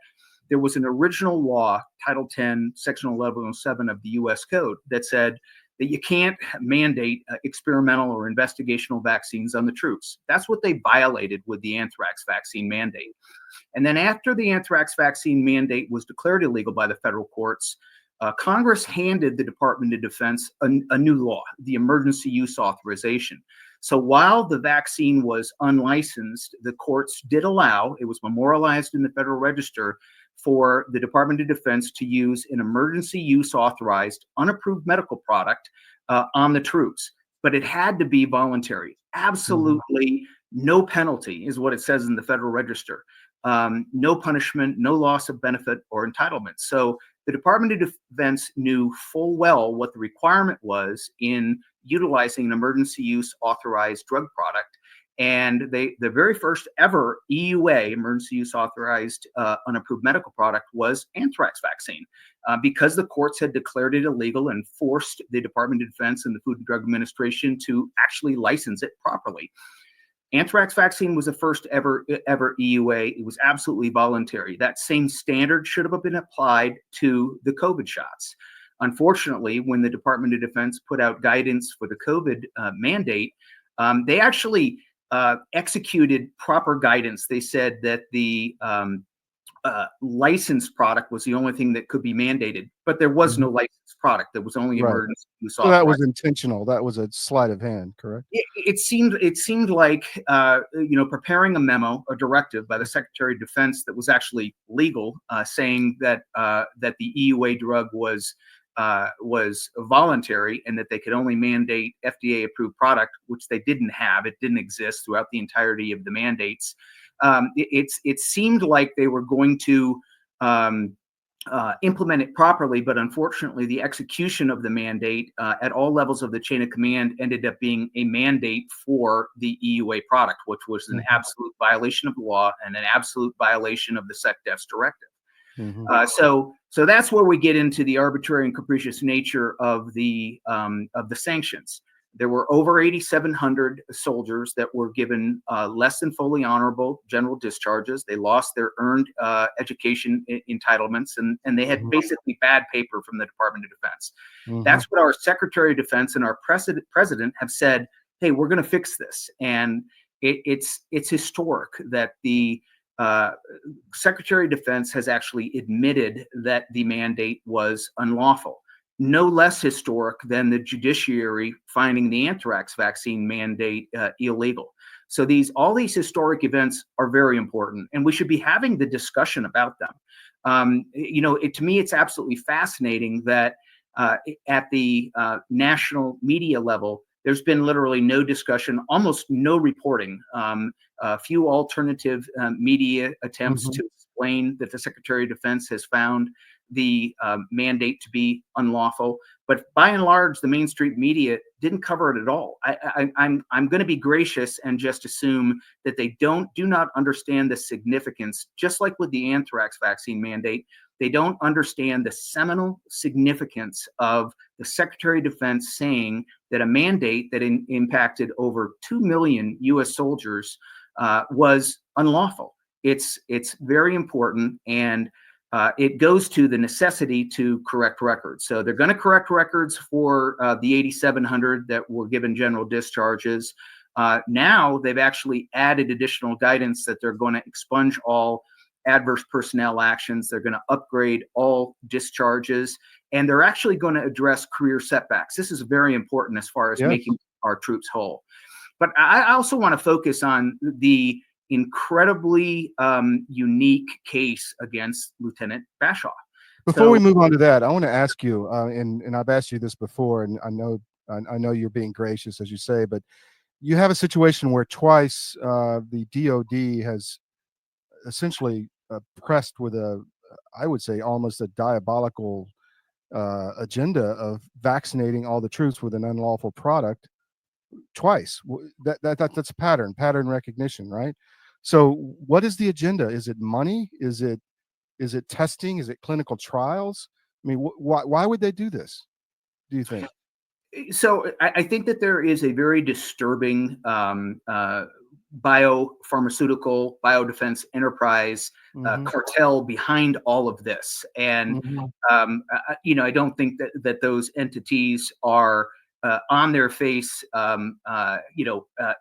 there was an original law, Title 10, Section 1107 of the U.S. Code, that said that you can't mandate experimental or investigational vaccines on the troops. That's what they violated with the anthrax vaccine mandate. And then after the anthrax vaccine mandate was declared illegal by the federal courts, Congress handed the Department of Defense a new law, the Emergency Use Authorization. So while the vaccine was unlicensed, the courts did allow, it was memorialized in the Federal Register, for the Department of Defense to use an emergency use authorized, unapproved medical product on the troops. But it had to be voluntary. Absolutely no penalty is what it says in the Federal Register. No punishment, no loss of benefit or entitlement. So the Department of Defense knew full well what the requirement was in utilizing an emergency use authorized drug product. And the very first ever EUA, emergency use authorized unapproved medical product, was anthrax vaccine, because the courts had declared it illegal and forced the Department of Defense and the Food and Drug Administration to actually license it properly. Anthrax vaccine was the first ever EUA. It was absolutely voluntary. That same standard should have been applied to the COVID shots. Unfortunately, when the Department of Defense put out guidance for the COVID mandate, they actually executed proper guidance. They said that the licensed product was the only thing that could be mandated, but there was no licensed product. There was only emergency use authorized. So that was intentional. That was a sleight of hand, correct? It seemed like preparing a memo, a directive by the Secretary of Defense that was actually legal, saying that that the EUA drug was voluntary and that they could only mandate FDA approved product, which they didn't have. It didn't exist throughout the entirety of the mandates. It seemed like they were going to implement it properly, but unfortunately the execution of the mandate at all levels of the chain of command ended up being a mandate for the EUA product, which was an absolute violation of the law and an absolute violation of the SecDef's directive. So that's where we get into the arbitrary and capricious nature of the sanctions. There were over 8,700 soldiers that were given less than fully honorable general discharges. They lost their earned education entitlements, and they had basically bad paper from the Department of Defense. That's what our Secretary of Defense and our president have said, hey, we're going to fix this. And it's historic that the Secretary of Defense has actually admitted that the mandate was unlawful. No less historic than the judiciary finding the anthrax vaccine mandate illegal. So all these historic events are very important, and we should be having the discussion about them. To me, it's absolutely fascinating that at the national media level, there's been literally no discussion, almost no reporting. A few alternative media attempts to explain that the Secretary of Defense has found the mandate to be unlawful. But by and large, the mainstream media didn't cover it at all. I'm going to be gracious and just assume that they do not understand the significance, just like with the anthrax vaccine mandate. They don't understand the seminal significance of the Secretary of Defense saying that a mandate that impacted over 2 million U.S. soldiers was unlawful. It's very important, and it goes to the necessity to correct records. So they're going to correct records for the 8,700 that were given general discharges. Now they've actually added additional guidance that they're going to expunge all adverse personnel actions. They're going to upgrade all discharges, and they're actually going to address career setbacks. This is very important as far as making our troops whole. But I also want to focus on the incredibly unique case against Lieutenant Bashaw. Before we move on to that, I want to ask you, and I've asked you this before, and I know you're being gracious, as you say, but you have a situation where twice the DOD has essentially pressed with I would say, almost a diabolical agenda of vaccinating all the troops with an unlawful product twice. That's pattern recognition, right? So what is the agenda? Is it money? Is it testing? Is it clinical trials? I mean, why would they do this, do you think? So I think that there is a very disturbing biopharmaceutical, biodefense enterprise cartel behind all of this. And, I don't think that those entities are on their face,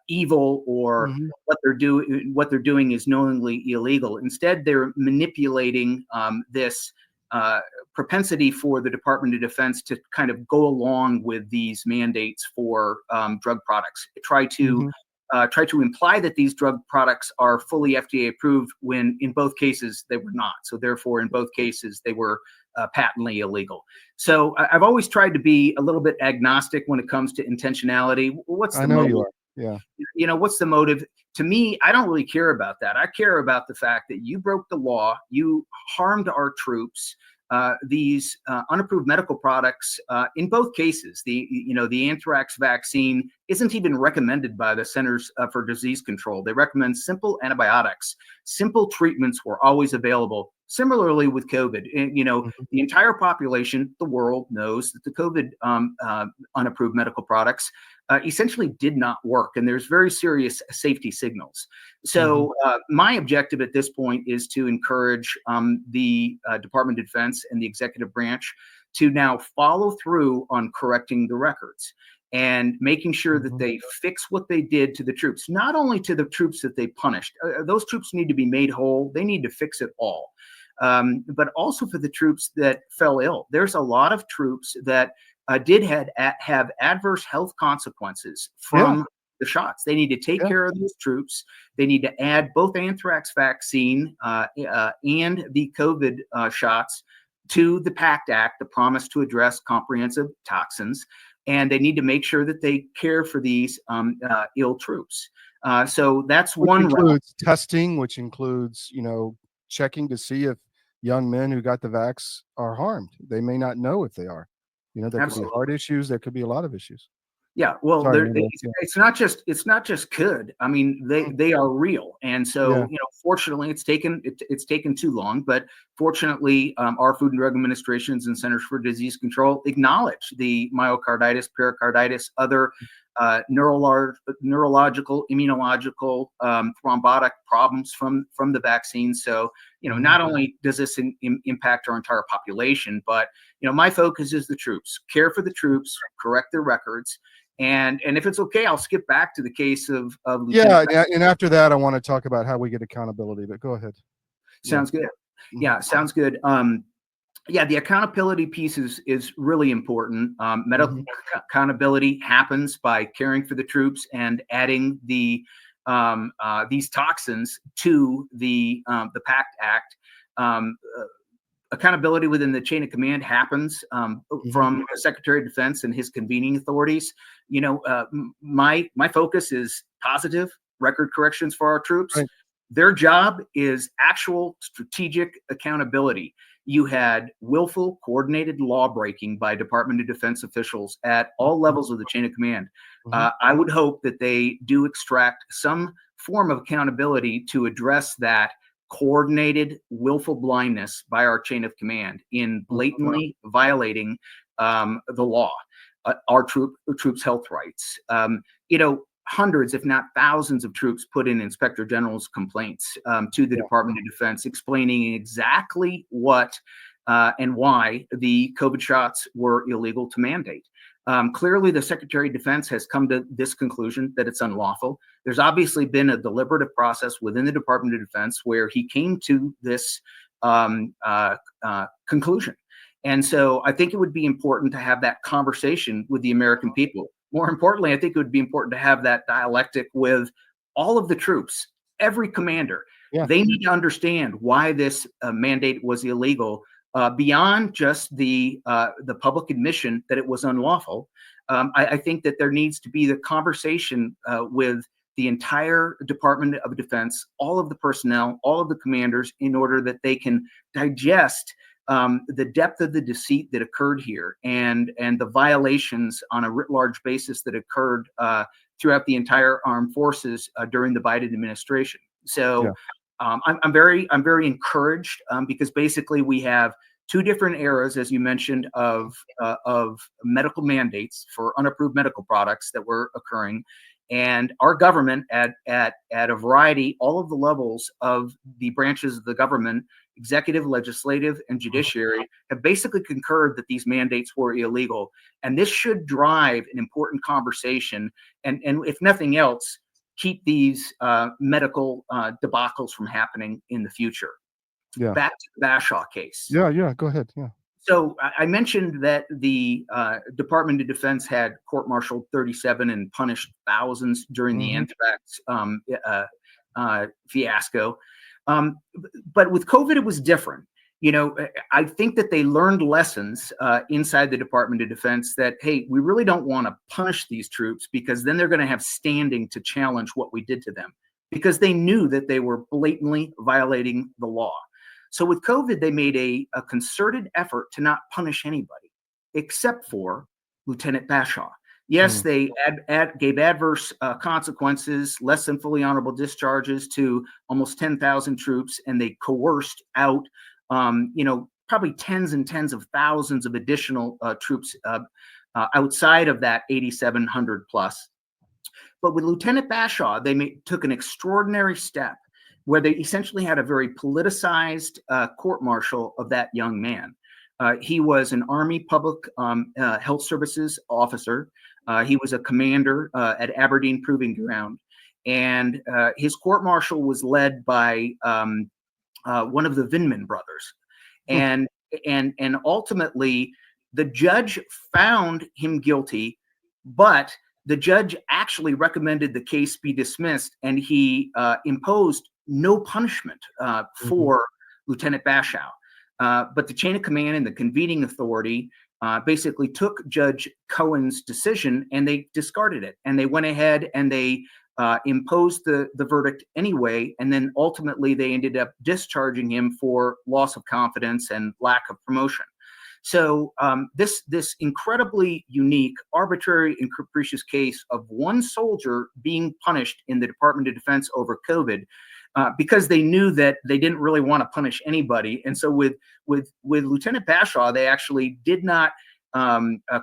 evil, or what they're doing is knowingly illegal. Instead, they're manipulating this propensity for the Department of Defense to kind of go along with these mandates for drug products. Try to imply that these drug products are fully FDA approved when in both cases they were not. So therefore, in both cases, they were patently illegal. So I've always tried to be a little bit agnostic when it comes to intentionality. What's the motive? You are. Yeah. What's the motive? To me, I don't really care about that. I care about the fact that you broke the law, you harmed our troops. These unapproved medical products, in both cases, the anthrax vaccine isn't even recommended by the Centers for Disease Control. They recommend simple antibiotics. Simple treatments were always available. Similarly with COVID, the entire population, the world knows that the COVID unapproved medical products essentially did not work, and there's very serious safety signals. So my objective at this point is to encourage the Department of Defense and the executive branch to now follow through on correcting the records and making sure that they fix what they did to the troops, not only to the troops that they punished. Those troops need to be made whole. They need to fix it all. But also for the troops that fell ill. There's a lot of troops that did have adverse health consequences from the shots. They need to take care of those troops. They need to add both anthrax vaccine and the COVID shots to the PACT Act, the promise to address comprehensive toxins. And they need to make sure that they care for these ill troops. So that's one route. Which includes testing, which includes, checking to see if young men who got the vax are harmed. They may not know if they are. There could be heart issues. There could be a lot of issues. Yeah, well, it's not just could. I mean, they are real, and so fortunately, it's taken too long. But fortunately, our Food and Drug Administrations and Centers for Disease Control acknowledge the myocarditis, pericarditis, other neurological, immunological, thrombotic problems from the vaccine. So not only does this impact our entire population, but my focus is the troops. Care for the troops, correct their records. And if it's okay, I'll skip back to the case of Lieutenant. And after that, I want to talk about how we get accountability. But go ahead. Sounds good. Yeah, sounds good. The accountability piece is really important. Medical accountability happens by caring for the troops and adding these toxins to the PACT Act. Accountability within the chain of command happens from the Secretary of Defense and his convening authorities. My focus is positive record corrections for our troops. Right. Their job is actual strategic accountability. You had willful, coordinated law breaking by Department of Defense officials at all levels of the chain of command. I would hope that they do extract some form of accountability to address that coordinated, willful blindness by our chain of command in blatantly violating the law, our troops' health rights. Hundreds, if not thousands of troops put in Inspector General's complaints to the Department of Defense explaining exactly what and why the COVID shots were illegal to mandate. Clearly, the Secretary of Defense has come to this conclusion that it's unlawful. There's obviously been a deliberative process within the Department of Defense where he came to this conclusion. And so I think it would be important to have that conversation with the American people. More importantly, I think it would be important to have that dialectic with all of the troops, every commander. Yeah. They need to understand why this mandate was illegal beyond just the public admission that it was unlawful. I think that there needs to be the conversation with the entire Department of Defense, all of the personnel, all of the commanders, in order that they can digest the depth of the deceit that occurred here and the violations on a writ large basis that occurred throughout the entire armed forces during the Biden administration. So I'm very encouraged because basically we have two different eras, as you mentioned, of medical mandates for unapproved medical products that were occurring. And our government at a variety, all of the levels of the branches of the government, executive, legislative, and judiciary, have basically concurred that these mandates were illegal. And this should drive an important conversation. And if nothing else, keep these medical debacles from happening in the future. Yeah. Back to the Bashaw case. Yeah. Go ahead. Yeah. So I mentioned that the Department of Defense had court-martialed 37 and punished thousands during the anthrax fiasco. But with COVID, it was different. I think that they learned lessons inside the Department of Defense that, hey, we really don't want to punish these troops because then they're going to have standing to challenge what we did to them, because they knew that they were blatantly violating the law. So with COVID, they made a concerted effort to not punish anybody except for Lieutenant Bashaw. Yes, they gave adverse consequences, less than fully honorable discharges to almost 10,000 troops, and they coerced out, probably tens and tens of thousands of additional troops outside of that 8,700 plus. But with Lieutenant Bashaw, they took an extraordinary step where they essentially had a very politicized court-martial of that young man. He was an Army Public Health Services officer. He was a commander at Aberdeen Proving Ground. And his court-martial was led by one of the Vindman brothers. And ultimately, the judge found him guilty, but the judge actually recommended the case be dismissed, and he imposed no punishment for Lieutenant Bashaw. But the chain of command and the convening authority basically took Judge Cohen's decision and they discarded it. And they went ahead and they imposed the verdict anyway. And then ultimately they ended up discharging him for loss of confidence and lack of promotion. So this incredibly unique, arbitrary, and capricious case of one soldier being punished in the Department of Defense over COVID because they knew that they didn't really want to punish anybody. And so with Lieutenant Bashaw, they actually did not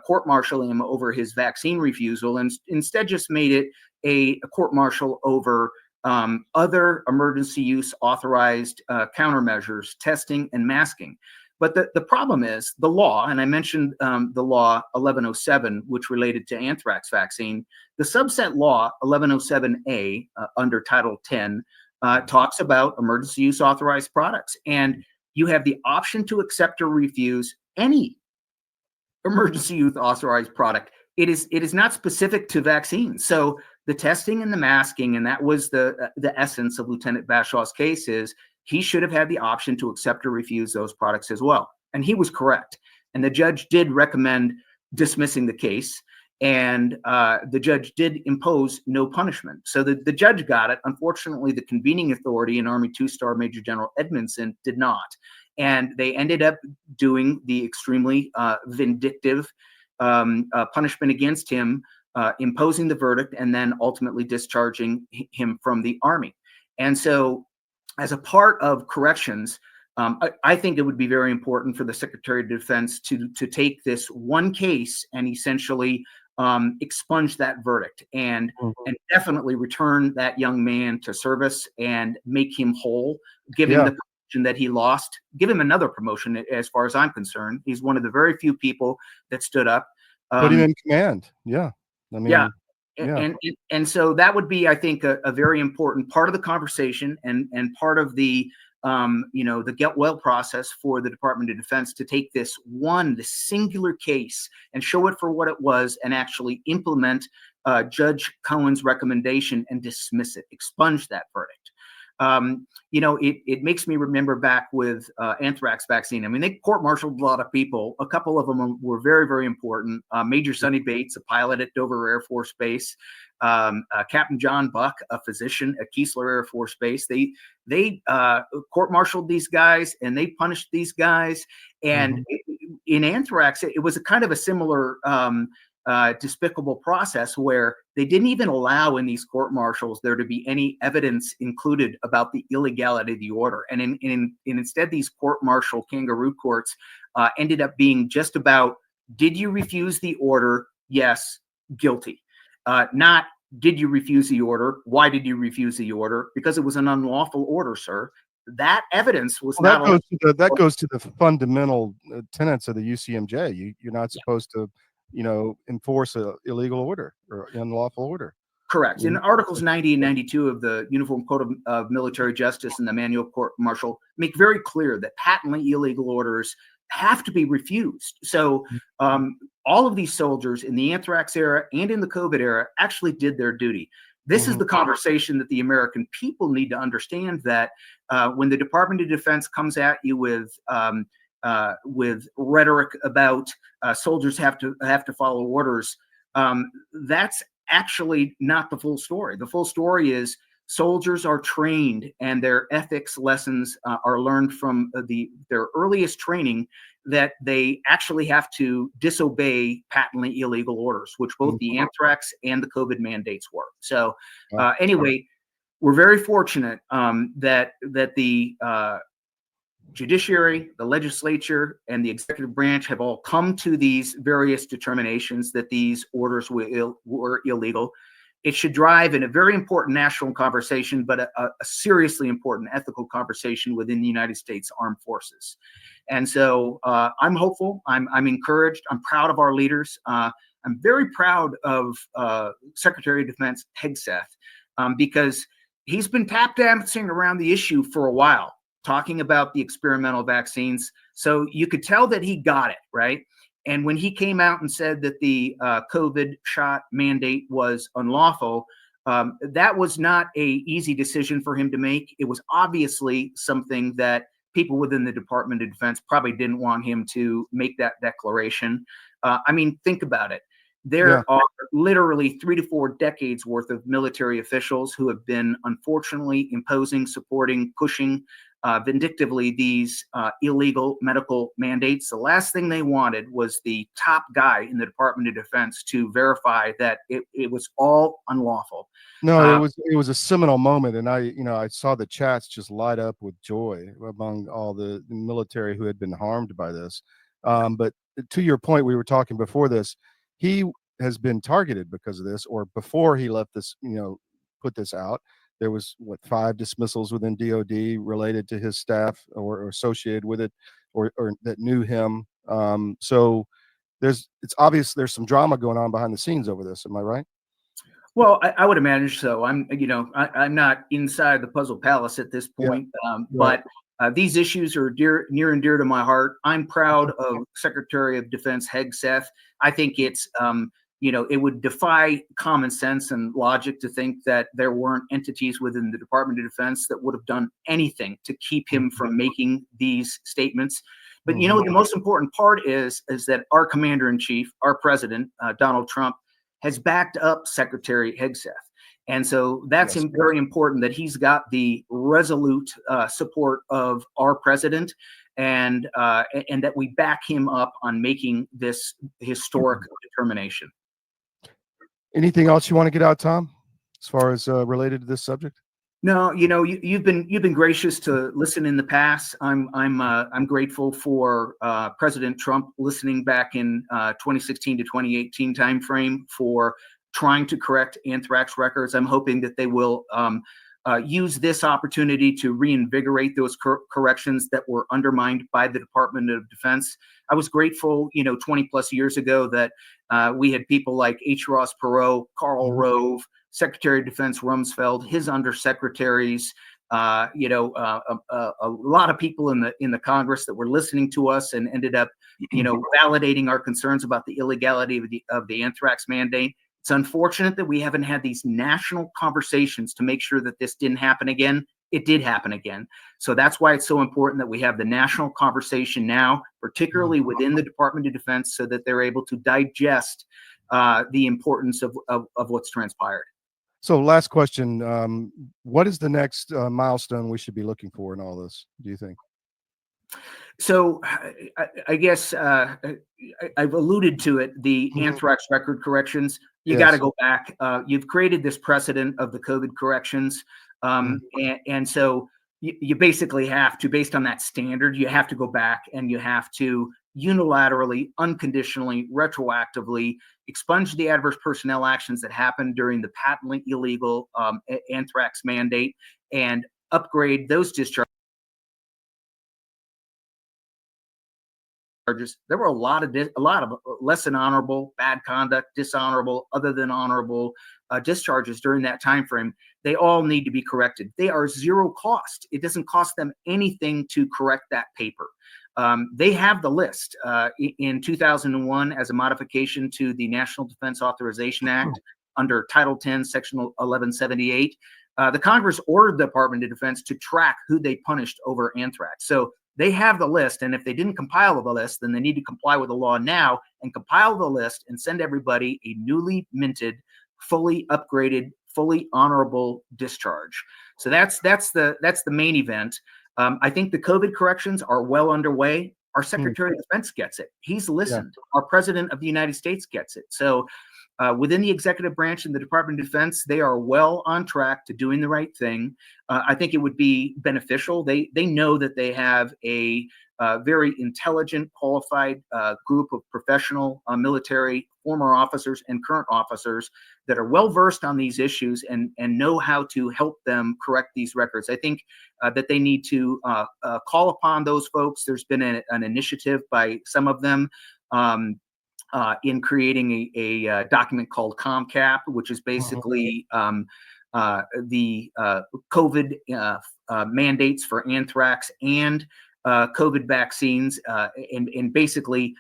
court-martial him over his vaccine refusal, and instead just made it a court-martial over other emergency use authorized countermeasures, testing and masking. But the problem is the law, and I mentioned the law 1107, which related to anthrax vaccine. The subset law 1107A under Title 10 talks about emergency use authorized products. And you have the option to accept or refuse any emergency use authorized product. It is not specific to vaccines. So the testing and the masking, and that was the essence of Lieutenant Bashaw's case, is he should have had the option to accept or refuse those products as well. And he was correct. And the judge did recommend dismissing the case. And the judge did impose no punishment. So the judge got it. Unfortunately, the convening authority in Army 2-star Major General Edmondson did not. And they ended up doing the extremely vindictive punishment against him, imposing the verdict, and then ultimately discharging him from the Army. And so as a part of corrections, I think it would be very important for the Secretary of Defense to take this one case and essentially expunge that verdict and definitely return that young man to service and make him whole, give him the promotion that he lost, give him another promotion. As far as I'm concerned, he's one of the very few people that stood up. Put him in command. Yeah. I mean, And so that would be, I think, a very important part of the conversation and part of the the get well process for the Department of Defense to take this singular case and show it for what it was and actually implement Judge Cohen's recommendation and dismiss it, expunge that verdict. It makes me remember back with anthrax vaccine. I mean, they court-martialed a lot of people. A couple of them were very, very important. Major Sonny Bates, a pilot at Dover Air Force Base, Captain John Buck, a physician at Keesler Air Force Base. They court-martialed these guys and they punished these guys. And in anthrax, it was a kind of a similar despicable process where they didn't even allow in these court-martials there to be any evidence included about the illegality of the order. And instead, these court-martial kangaroo courts ended up being just about, did you refuse the order? Yes, guilty. Not, did you refuse the order? Why did you refuse the order? Because it was an unlawful order, sir. That evidence was not. That goes to the fundamental tenets of the UCMJ. You're not supposed to enforce an illegal order or unlawful order. Correct. In Articles 90 and 92 of the Uniform Code of Military Justice and the Manual Court Martial make very clear that patently illegal orders have to be refused. So all of these soldiers in the anthrax era and in the COVID era actually did their duty. This is the conversation that the American people need to understand, that when the Department of Defense comes at you with rhetoric about soldiers have to follow orders, that's actually not the full story. The full story is soldiers are trained and their ethics lessons are learned from their earliest training, that they actually have to disobey patently illegal orders, which both the anthrax and the COVID mandates were. So anyway, we're very fortunate that the judiciary, the legislature, and the executive branch have all come to these various determinations that these orders were illegal. It should drive in a very important national conversation, but a seriously important ethical conversation within the United States Armed Forces. And so I'm hopeful. I'm encouraged. I'm proud of our leaders. I'm very proud of Secretary of Defense Hegseth because he's been tap dancing around the issue for a while, talking about the experimental vaccines. So you could tell that he got it, right? And when he came out and said that the COVID shot mandate was unlawful, that was not an easy decision for him to make. It was obviously something that people within the Department of Defense probably didn't want him to make that declaration. I mean, think about it. There are literally 3 to 4 decades worth of military officials who have been unfortunately imposing, supporting, pushing vindictively these illegal medical mandates. The last thing they wanted was the top guy in the Department of Defense to verify that it was all unlawful. No, it was a seminal moment, and I saw the chats just light up with joy among all the military who had been harmed by this. But to your point, we were talking before this, he has been targeted because of this, or before he left this, put this out. There was 5 dismissals within DOD related to his staff or associated with it, or that knew him. So it's obvious there's some drama going on behind the scenes over this. Am I right? Well, I would imagine so. I'm not inside the puzzle palace at this point, but these issues are near and dear to my heart. I'm proud of Secretary of Defense Hegseth. I think it's it would defy common sense and logic to think that there weren't entities within the Department of Defense that would have done anything to keep him from making these statements. But the most important part is that our commander-in-chief, our president, Donald Trump, has backed up Secretary Hegseth. And so that's very important that he's got the resolute support of our president, and that we back him up on making this historic determination. Anything else you want to get out, Tom, as far as related to this subject? No, you've been gracious to listen in the past. I'm grateful for President Trump listening back in 2016 to 2018 timeframe for trying to correct anthrax records. I'm hoping that they will use this opportunity to reinvigorate those corrections that were undermined by the Department of Defense. I was grateful, 20 plus years ago that we had people like H. Ross Perot, Karl Rove, Secretary of Defense Rumsfeld, his undersecretaries, a lot of people in the Congress that were listening to us and ended up, validating our concerns about the illegality of the anthrax mandate. It's unfortunate that we haven't had these national conversations to make sure that this didn't happen again. It did happen again. So that's why it's so important that we have the national conversation now, particularly within the Department of Defense, so that they're able to digest the importance of what's transpired. So last question, what is the next milestone we should be looking for in all this, do you think? So I guess I've alluded to it, the anthrax record corrections. You got to go back. You've created this precedent of the COVID corrections. And so you basically have to, based on that standard, you have to go back and you have to unilaterally, unconditionally, retroactively expunge the adverse personnel actions that happened during the patently illegal anthrax mandate and upgrade those discharges. There were a lot of less than honorable, bad conduct, dishonorable, other than honorable discharges during that time frame. They all need to be corrected. They are zero cost. It doesn't cost them anything to correct that paper. They have the list in 2001 as a modification to the National Defense Authorization Act under Title 10, Section 1178. The Congress ordered the Department of Defense to track who they punished over anthrax. So they have the list, and if they didn't compile the list, then they need to comply with the law now and compile the list and send everybody a newly minted, fully upgraded, fully honorable discharge. So that's the main event. I think the COVID corrections are well underway. Our Secretary of Defense gets it. He's listened. Our President of the United States gets it. So within the executive branch and the Department of Defense, they are well on track to doing the right thing. I think it would be beneficial. They know that they have a very intelligent, qualified group of professional military, former officers and current officers that are well versed on these issues and know how to help them correct these records. I think that they need to call upon those folks. There's been an initiative by some of them in creating a document called COMCAP, which is basically the COVID mandates for anthrax and COVID vaccines, and basically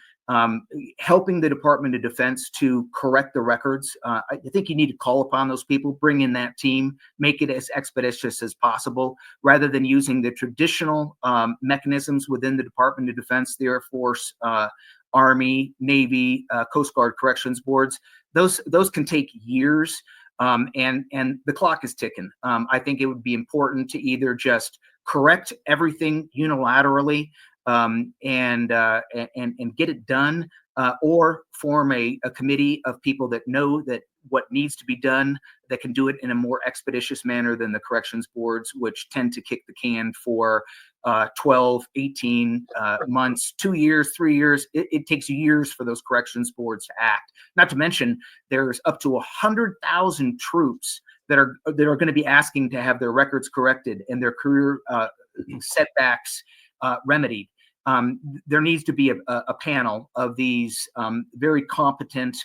helping the Department of Defense to correct the records. I think you need to call upon those people, bring in that team, make it as expeditious as possible, rather than using the traditional mechanisms within the Department of Defense, the Air Force, Army, Navy, Coast Guard corrections boards. Those can take years, and the clock is ticking. I think it would be important to either just correct everything unilaterally and get it done, or form a committee of people that know that what needs to be done, that can do it in a more expeditious manner than the corrections boards, which tend to kick the can for 12, 18 months, 2 years, 3 years. It takes years for those corrections boards to act. Not to mention, there's up to 100,000 troops that are going to be asking to have their records corrected and their career setbacks remedied. There needs to be a panel of these very competent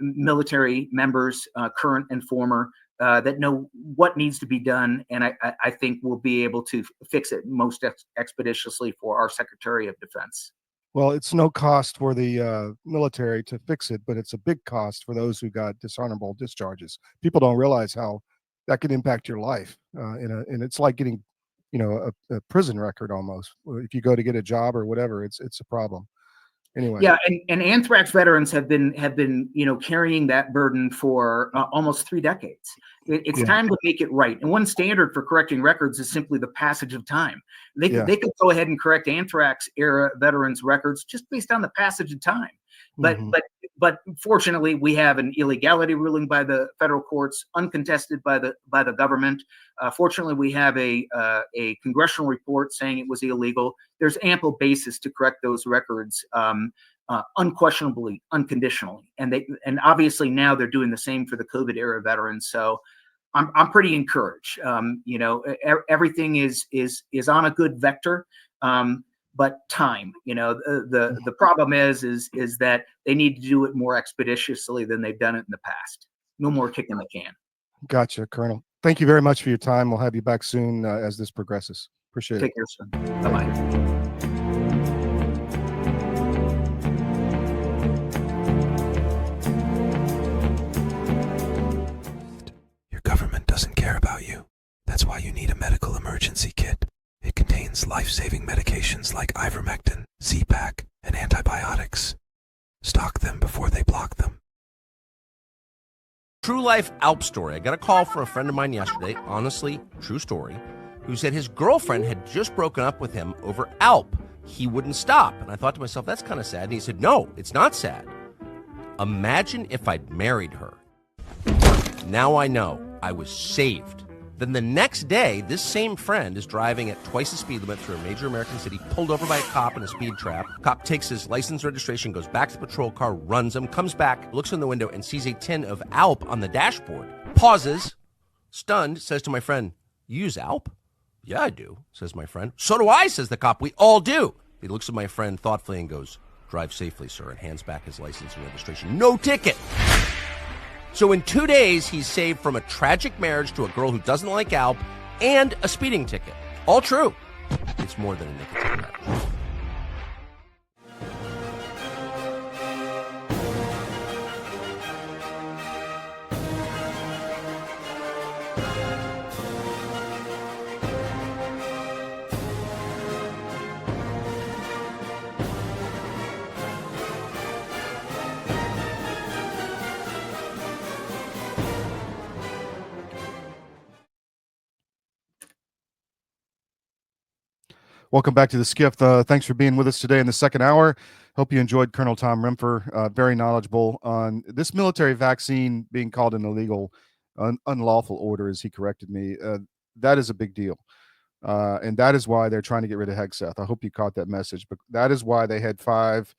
military members, current and former, that know what needs to be done, and I think we'll be able to fix it most expeditiously for our Secretary of Defense. Well, it's no cost for the military to fix it, but it's a big cost for those who got dishonorable discharges. People don't realize how that could impact your life, and it's like getting, a prison record almost. If you go to get a job or whatever, it's a problem. Anyway. Yeah, and anthrax veterans have been carrying that burden for almost 3 decades. It's time to make it right. And one standard for correcting records is simply the passage of time. They could go ahead and correct anthrax era veterans records just based on the passage of time. But fortunately, we have an illegality ruling by the federal courts, uncontested by the government. Fortunately, we have a congressional report saying it was illegal. There's ample basis to correct those records unquestionably, unconditionally, and obviously now they're doing the same for the COVID era veterans. So I'm pretty encouraged. Everything is on a good vector. But time, the problem is that they need to do it more expeditiously than they've done it in the past. No more kicking the can. Gotcha, Colonel. Thank you very much for your time. We'll have you back soon as this progresses. Appreciate it. Take care, sir. Bye-bye. Your government doesn't care about you. That's why you need a medical emergency kit. It contains life-saving medications like ivermectin, Z-Pak, and antibiotics. Stock them before they block them. True life Alp story. I got a call from a friend of mine yesterday, honestly, true story, who said his girlfriend had just broken up with him over Alp. He wouldn't stop. And I thought to myself, that's kind of sad. And he said, no, it's not sad. Imagine if I'd married her. Now I know I was saved. Then the next day, this same friend is driving at twice the speed limit through a major American city, pulled over by a cop in a speed trap. Cop takes his license registration, goes back to the patrol car, runs him, comes back, looks in the window, and sees a tin of Alp on the dashboard. Pauses, stunned, says to my friend, you use Alp? Yeah, I do, says my friend. So do I, says the cop. We all do. He looks at my friend thoughtfully and goes, drive safely, sir, and hands back his license and registration. No ticket. So in 2 days, he's saved from a tragic marriage to a girl who doesn't like Alp and a speeding ticket. All true. It's more than a nicotine marriage. Welcome back to the SCIF. Thanks for being with us today in the second hour. Hope you enjoyed Colonel Tom Rempfer, very knowledgeable on this military vaccine being called an illegal, unlawful order, as he corrected me. That is a big deal. And that is why they're trying to get rid of Hegseth. I hope you caught that message. But that is why they had 5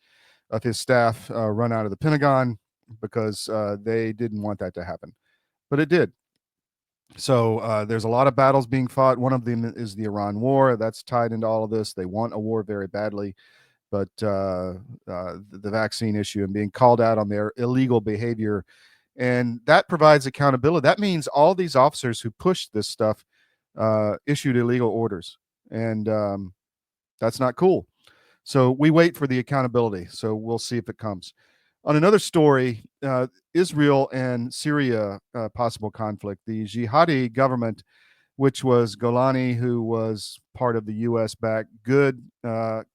of his staff run out of the Pentagon, because they didn't want that to happen. But it did. So there's a lot of battles being fought. One of them is the Iran war. That's tied into all of this. They want a war very badly. But the vaccine issue and being called out on their illegal behavior, and that provides accountability. That means all these officers who pushed this stuff issued illegal orders. And that's not cool. So we wait for the accountability. So we'll see if it comes. On another story, Israel and Syria possible conflict. The jihadi government, which was Golani, who was part of the U.S.-backed good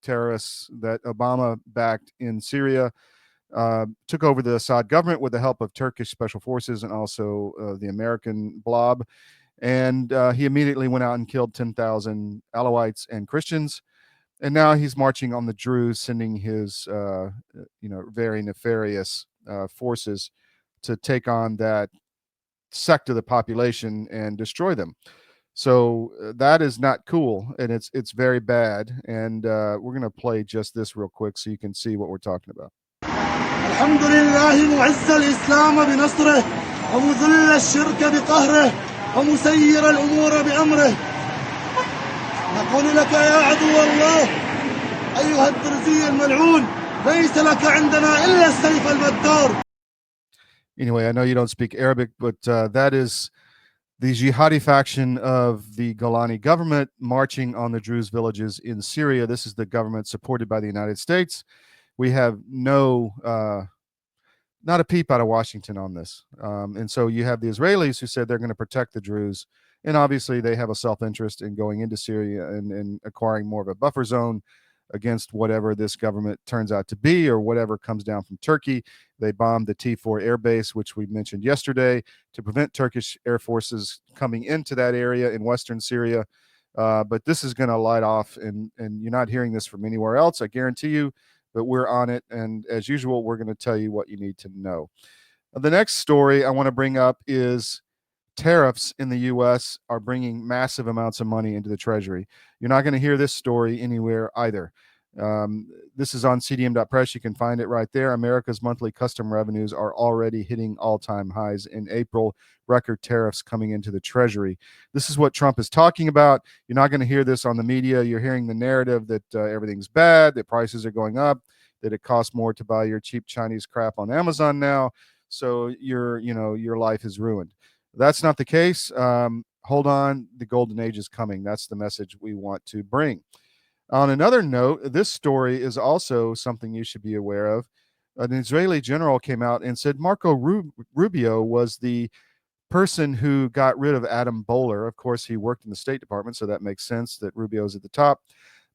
terrorists that Obama backed in Syria, took over the Assad government with the help of Turkish special forces and also the American blob. And he immediately went out and killed 10,000 Alawites and Christians. And now he's marching on the Druze, sending his, very nefarious forces to take on that sect of the population and destroy them. So that is not cool, and it's very bad. And we're going to play just this real quick so you can see what we're talking about. الحمد لله معز الإسلام بنصره ومذل الشرك بقهره ومسير الأمور بأمره. نقول لك يا عدو الله أيها الدرزي الملعون ليس لك عندنا إلا السيف البتار. Anyway, I know you don't speak Arabic, but that is the jihadi faction of the Golani government marching on the Druze villages in Syria. This is the government supported by the United States. We have not a peep out of Washington on this. And so you have the Israelis who said they're going to protect the Druze. And obviously they have a self-interest in going into Syria and acquiring more of a buffer zone against whatever this government turns out to be or whatever comes down from Turkey. They bombed the T4 air base, which we mentioned yesterday, to prevent Turkish air forces coming into that area in western Syria. But this is going to light off, and you're not hearing this from anywhere else, I guarantee you, but we're on it. And as usual, we're going to tell you what you need to know. The next story I want to bring up is tariffs in the U.S. are bringing massive amounts of money into the Treasury. You're not going to hear this story anywhere either. This is on CDM.press. You can find it right there. America's monthly custom revenues are already hitting all-time highs in April. Record tariffs coming into the Treasury. This is what Trump is talking about. You're not going to hear this on the media. You're hearing the narrative that everything's bad, that prices are going up, that it costs more to buy your cheap Chinese crap on Amazon now. So your life is ruined. That's not the case. Hold on. The golden age is coming. That's the message we want to bring. On another note, this story is also something you should be aware of. An Israeli general came out and said Marco Rubio was the person who got rid of Adam Boehler. Of course, he worked in the State Department, so that makes sense that Rubio's at the top.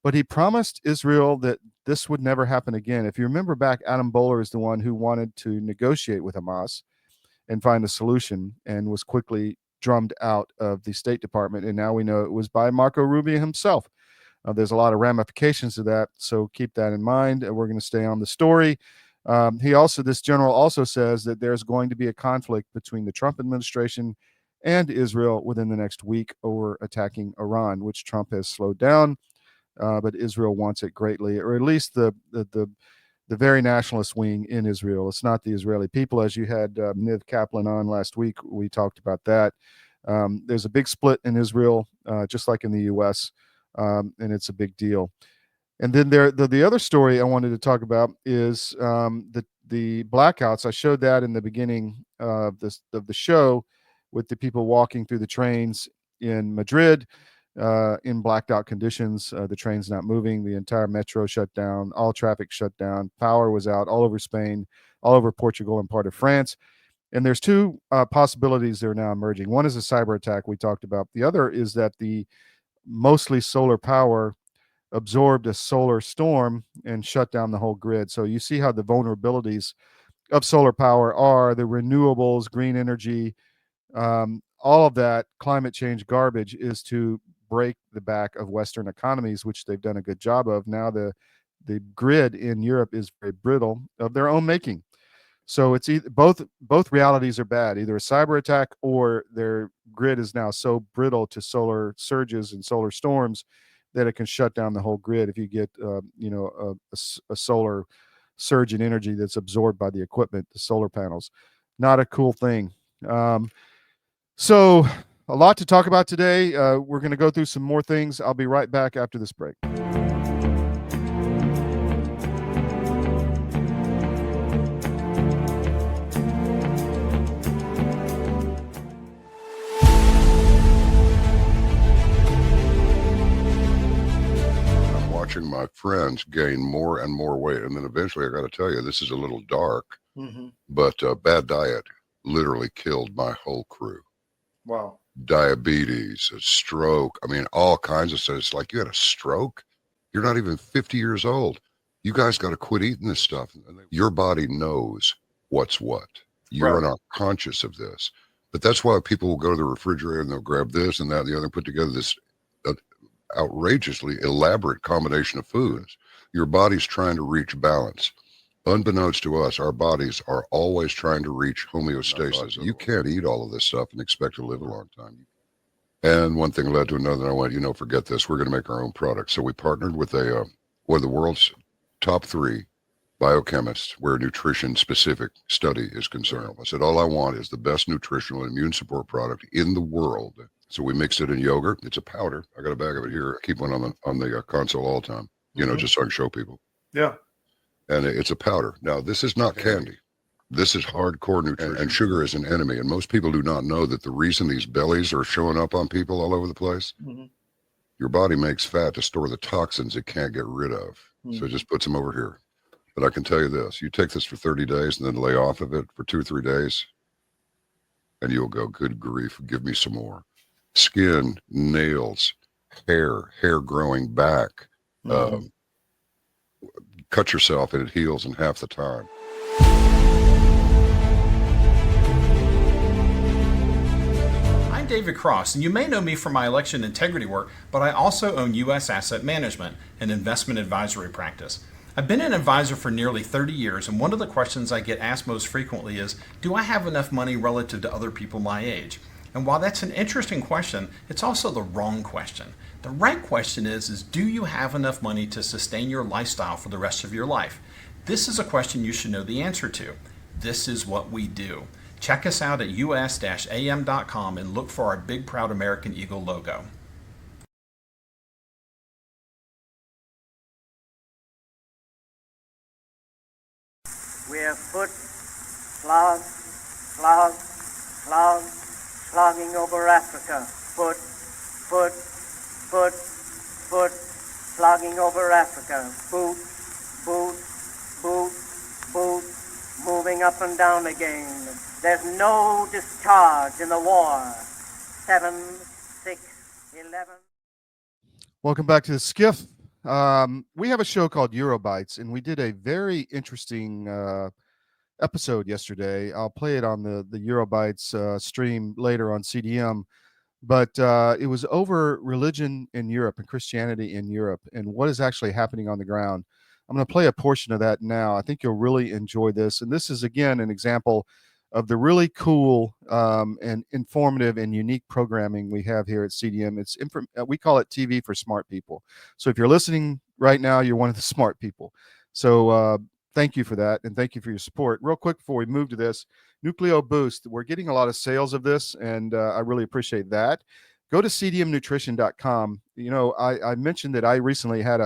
But he promised Israel that this would never happen again. If you remember back, Adam Boehler is the one who wanted to negotiate with Hamas and find a solution, and was quickly drummed out of the State Department. And now we know it was by Marco Rubio himself. There's a lot of ramifications to that, so keep that in mind. We're going to stay on the story. This general also says that there's going to be a conflict between the Trump administration and Israel within the next week over attacking Iran, which Trump has slowed down, but Israel wants it greatly, or at least the very nationalist wing in Israel. It's not the Israeli people. As you had Niv Kaplan on last week, we talked about that. There's a big split in Israel, just like in the U.S., and it's a big deal. And then the other story I wanted to talk about is the blackouts. I showed that in the beginning of the show with the people walking through the trains in Madrid in blacked out conditions. The train's not moving. The entire metro shut down. All traffic shut down. Power was out all over Spain, all over Portugal, and part of France. And there's two possibilities that are now emerging. One is a cyber attack we talked about. The other is that the mostly solar power absorbed a solar storm and shut down the whole grid. So you see how the vulnerabilities of solar power are, the renewables, green energy, all of that climate change garbage is to break the back of Western economies, which they've done a good job of. Now the grid in Europe is very brittle of their own making. So it's both realities are bad, either a cyber attack or their grid is now so brittle to solar surges and solar storms that it can shut down the whole grid if you get a solar surge in energy that's absorbed by the equipment, the solar panels. Not a cool thing. So a lot to talk about today. We're going to go through some more things. I'll be right back after this break. Watching my friends gain more and more weight. And then eventually, I got to tell you, this is a little dark, but bad diet literally killed my whole crew. Wow. Diabetes, a stroke. I mean, all kinds of stuff. It's like, you had a stroke? You're not even 50 years old. You guys got to quit eating this stuff. Your body knows what's what. You are not conscious of this. But that's why people will go to the refrigerator and they'll grab this and that and the other and put together this outrageously elaborate combination of foods. Your body's trying to reach balance. Unbeknownst to us, our bodies are always trying to reach homeostasis. You can't eat all of this stuff and expect to live a long time. And one thing led to another, and I went, forget this. We're going to make our own product. So we partnered with one of the world's top 3 biochemists where nutrition-specific study is concerned. I said, all I want is the best nutritional and immune support product in the world. So we mixed it in yogurt. It's a powder. I got a bag of it here. I keep one on the console all the time, just so I can show people. Yeah. And it's a powder. Now, this is not candy. This is hardcore nutrition. And sugar is an enemy. And most people do not know that the reason these bellies are showing up on people all over the place, your body makes fat to store the toxins it can't get rid of. So it just puts them over here. But I can tell you this. You take this for 30 days and then lay off of it for 2 or 3 days, and you'll go, good grief, give me some more. Skin, nails, hair growing back, cut yourself and it heals in half the time. I'm David Cross, and you may know me from my election integrity work, but I also own U.S. Asset Management, an investment advisory practice. I've been an advisor for nearly 30 years, and one of the questions I get asked most frequently is, do I have enough money relative to other people my age? And while that's an interesting question, it's also the wrong question. The right question is do you have enough money to sustain your lifestyle for the rest of your life? This is a question you should know the answer to. This is what we do. Check us out at us-am.com and look for our big proud American Eagle logo. We have foot, slog, slog, slog, slogging over Africa. Foot, foot, foot, foot, slogging over Africa. Boot, boot, boot, boot, moving up and down again. There's no discharge in the war. 7, 6, 11. Welcome back to the SCIF. We have a show called Eurobytes, and we did a very interesting episode yesterday. I'll play it on the Eurobytes stream later on CDM. But it was over religion in Europe and Christianity in Europe and what is actually happening on the ground. I'm going to play a portion of that now. I think you'll really enjoy this. And this is, again, an example of the really cool and informative and unique programming we have here at CDM. We call it TV for smart people. So if you're listening right now, you're one of the smart people. So thank you for that, and thank you for your support. Real quick before we move to this, Nucleo Boost. We're getting a lot of sales of this, and I really appreciate that. Go to cdmnutrition.com. You know, I mentioned that I recently had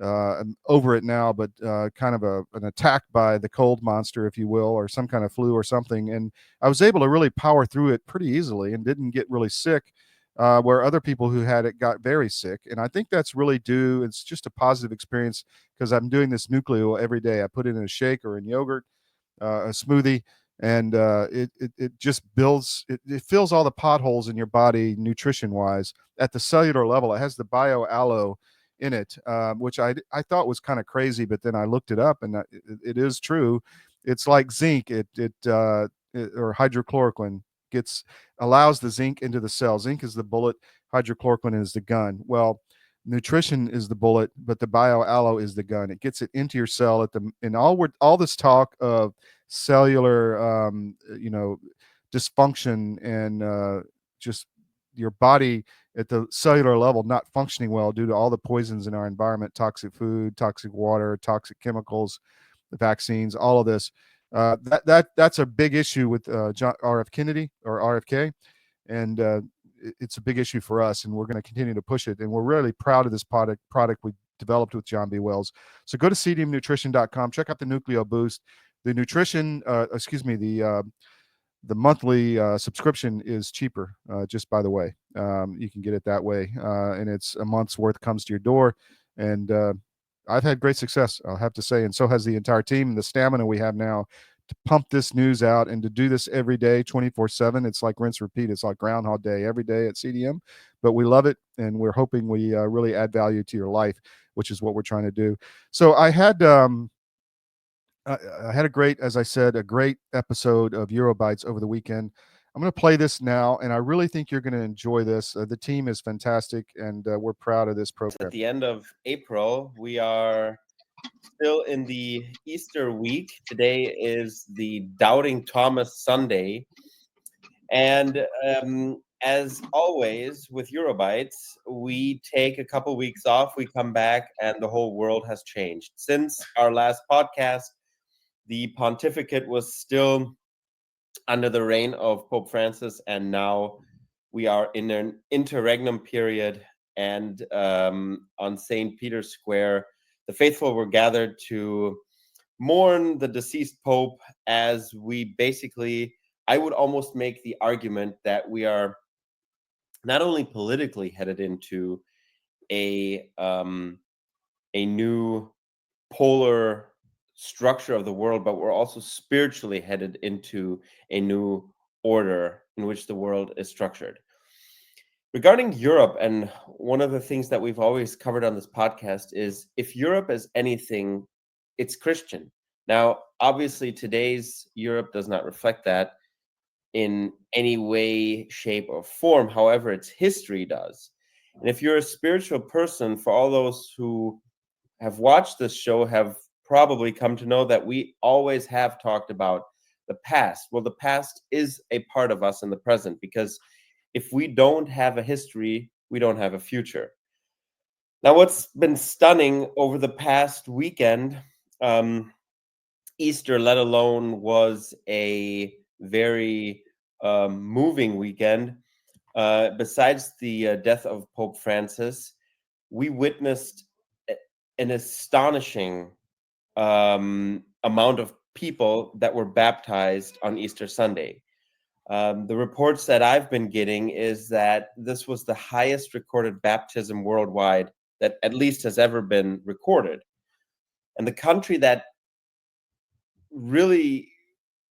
I'm over it now, but kind of an attack by the cold monster, if you will, or some kind of flu or something. And I was able to really power through it pretty easily and didn't get really sick, where other people who had it got very sick. And I think that's really due. It's just a positive experience because I'm doing this Nucleo every day. I put it in a shake or in yogurt, a smoothie, and it just builds, it fills all the potholes in your body nutrition wise at the cellular level. It has the bioaloe in it, which I thought was kind of crazy, but then I looked it up, and it is true. It's like zinc, or hydrochloroquine allows the zinc into the cell. Zinc is the bullet, hydrochloroquine is the gun. Well, nutrition is the bullet, but the bioaloe is the gun. It gets it into your cell and all this talk of cellular, dysfunction and just your body at the cellular level not functioning well due to all the poisons in our environment, toxic food, toxic water, toxic chemicals, the vaccines, all of this. That's a big issue with John R.F. Kennedy or RFK, and it's a big issue for us, and we're going to continue to push it. And we're really proud of this product we developed with John B. Wells. So go to cdmnutrition.com, check out the Nucleo Boost. The nutrition, the monthly subscription is cheaper, just by the way. You can get it that way, and it's a month's worth comes to your door. And I've had great success, I'll have to say, and so has the entire team. And the stamina we have now to pump this news out and to do this every day, 24/7. It's like rinse, repeat. It's like Groundhog Day every day at CDM. But we love it, and we're hoping we really add value to your life, which is what we're trying to do. So I had a great, as I said, a great episode of Eurobytes over the weekend. I'm going to play this now, and I really think you're going to enjoy this. The team is fantastic, and we're proud of this program. At the end of April, we are still in the Easter week. Today is the Doubting Thomas Sunday. And as always with Eurobytes, we take a couple weeks off, we come back, and the whole world has changed. Since our last podcast, the pontificate was still under the reign of Pope Francis, and now we are in an interregnum period. And on St. Peter's Square, the faithful were gathered to mourn the deceased Pope, as we basically, I would almost make the argument that we are not only politically headed into a new polar structure of the world, but we're also spiritually headed into a new order in which the world is structured. Regarding Europe, and one of the things that we've always covered on this podcast is, if Europe is anything it's Christian. Now, obviously, today's Europe does not reflect that in any way, shape, or form. However, its history does. And if you're a spiritual person, for all those who have watched this show have probably come to know that we always have talked about the past. Well, the past is a part of us in the present, because if we don't have a history, we don't have a future. Now, what's been stunning over the past weekend, Easter, let alone, was a very moving weekend. Besides the death of Pope Francis, we witnessed an astonishing amount of people that were baptized on Easter Sunday. The reports that I've been getting is that this was the highest recorded baptism worldwide that at least has ever been recorded. And the country that really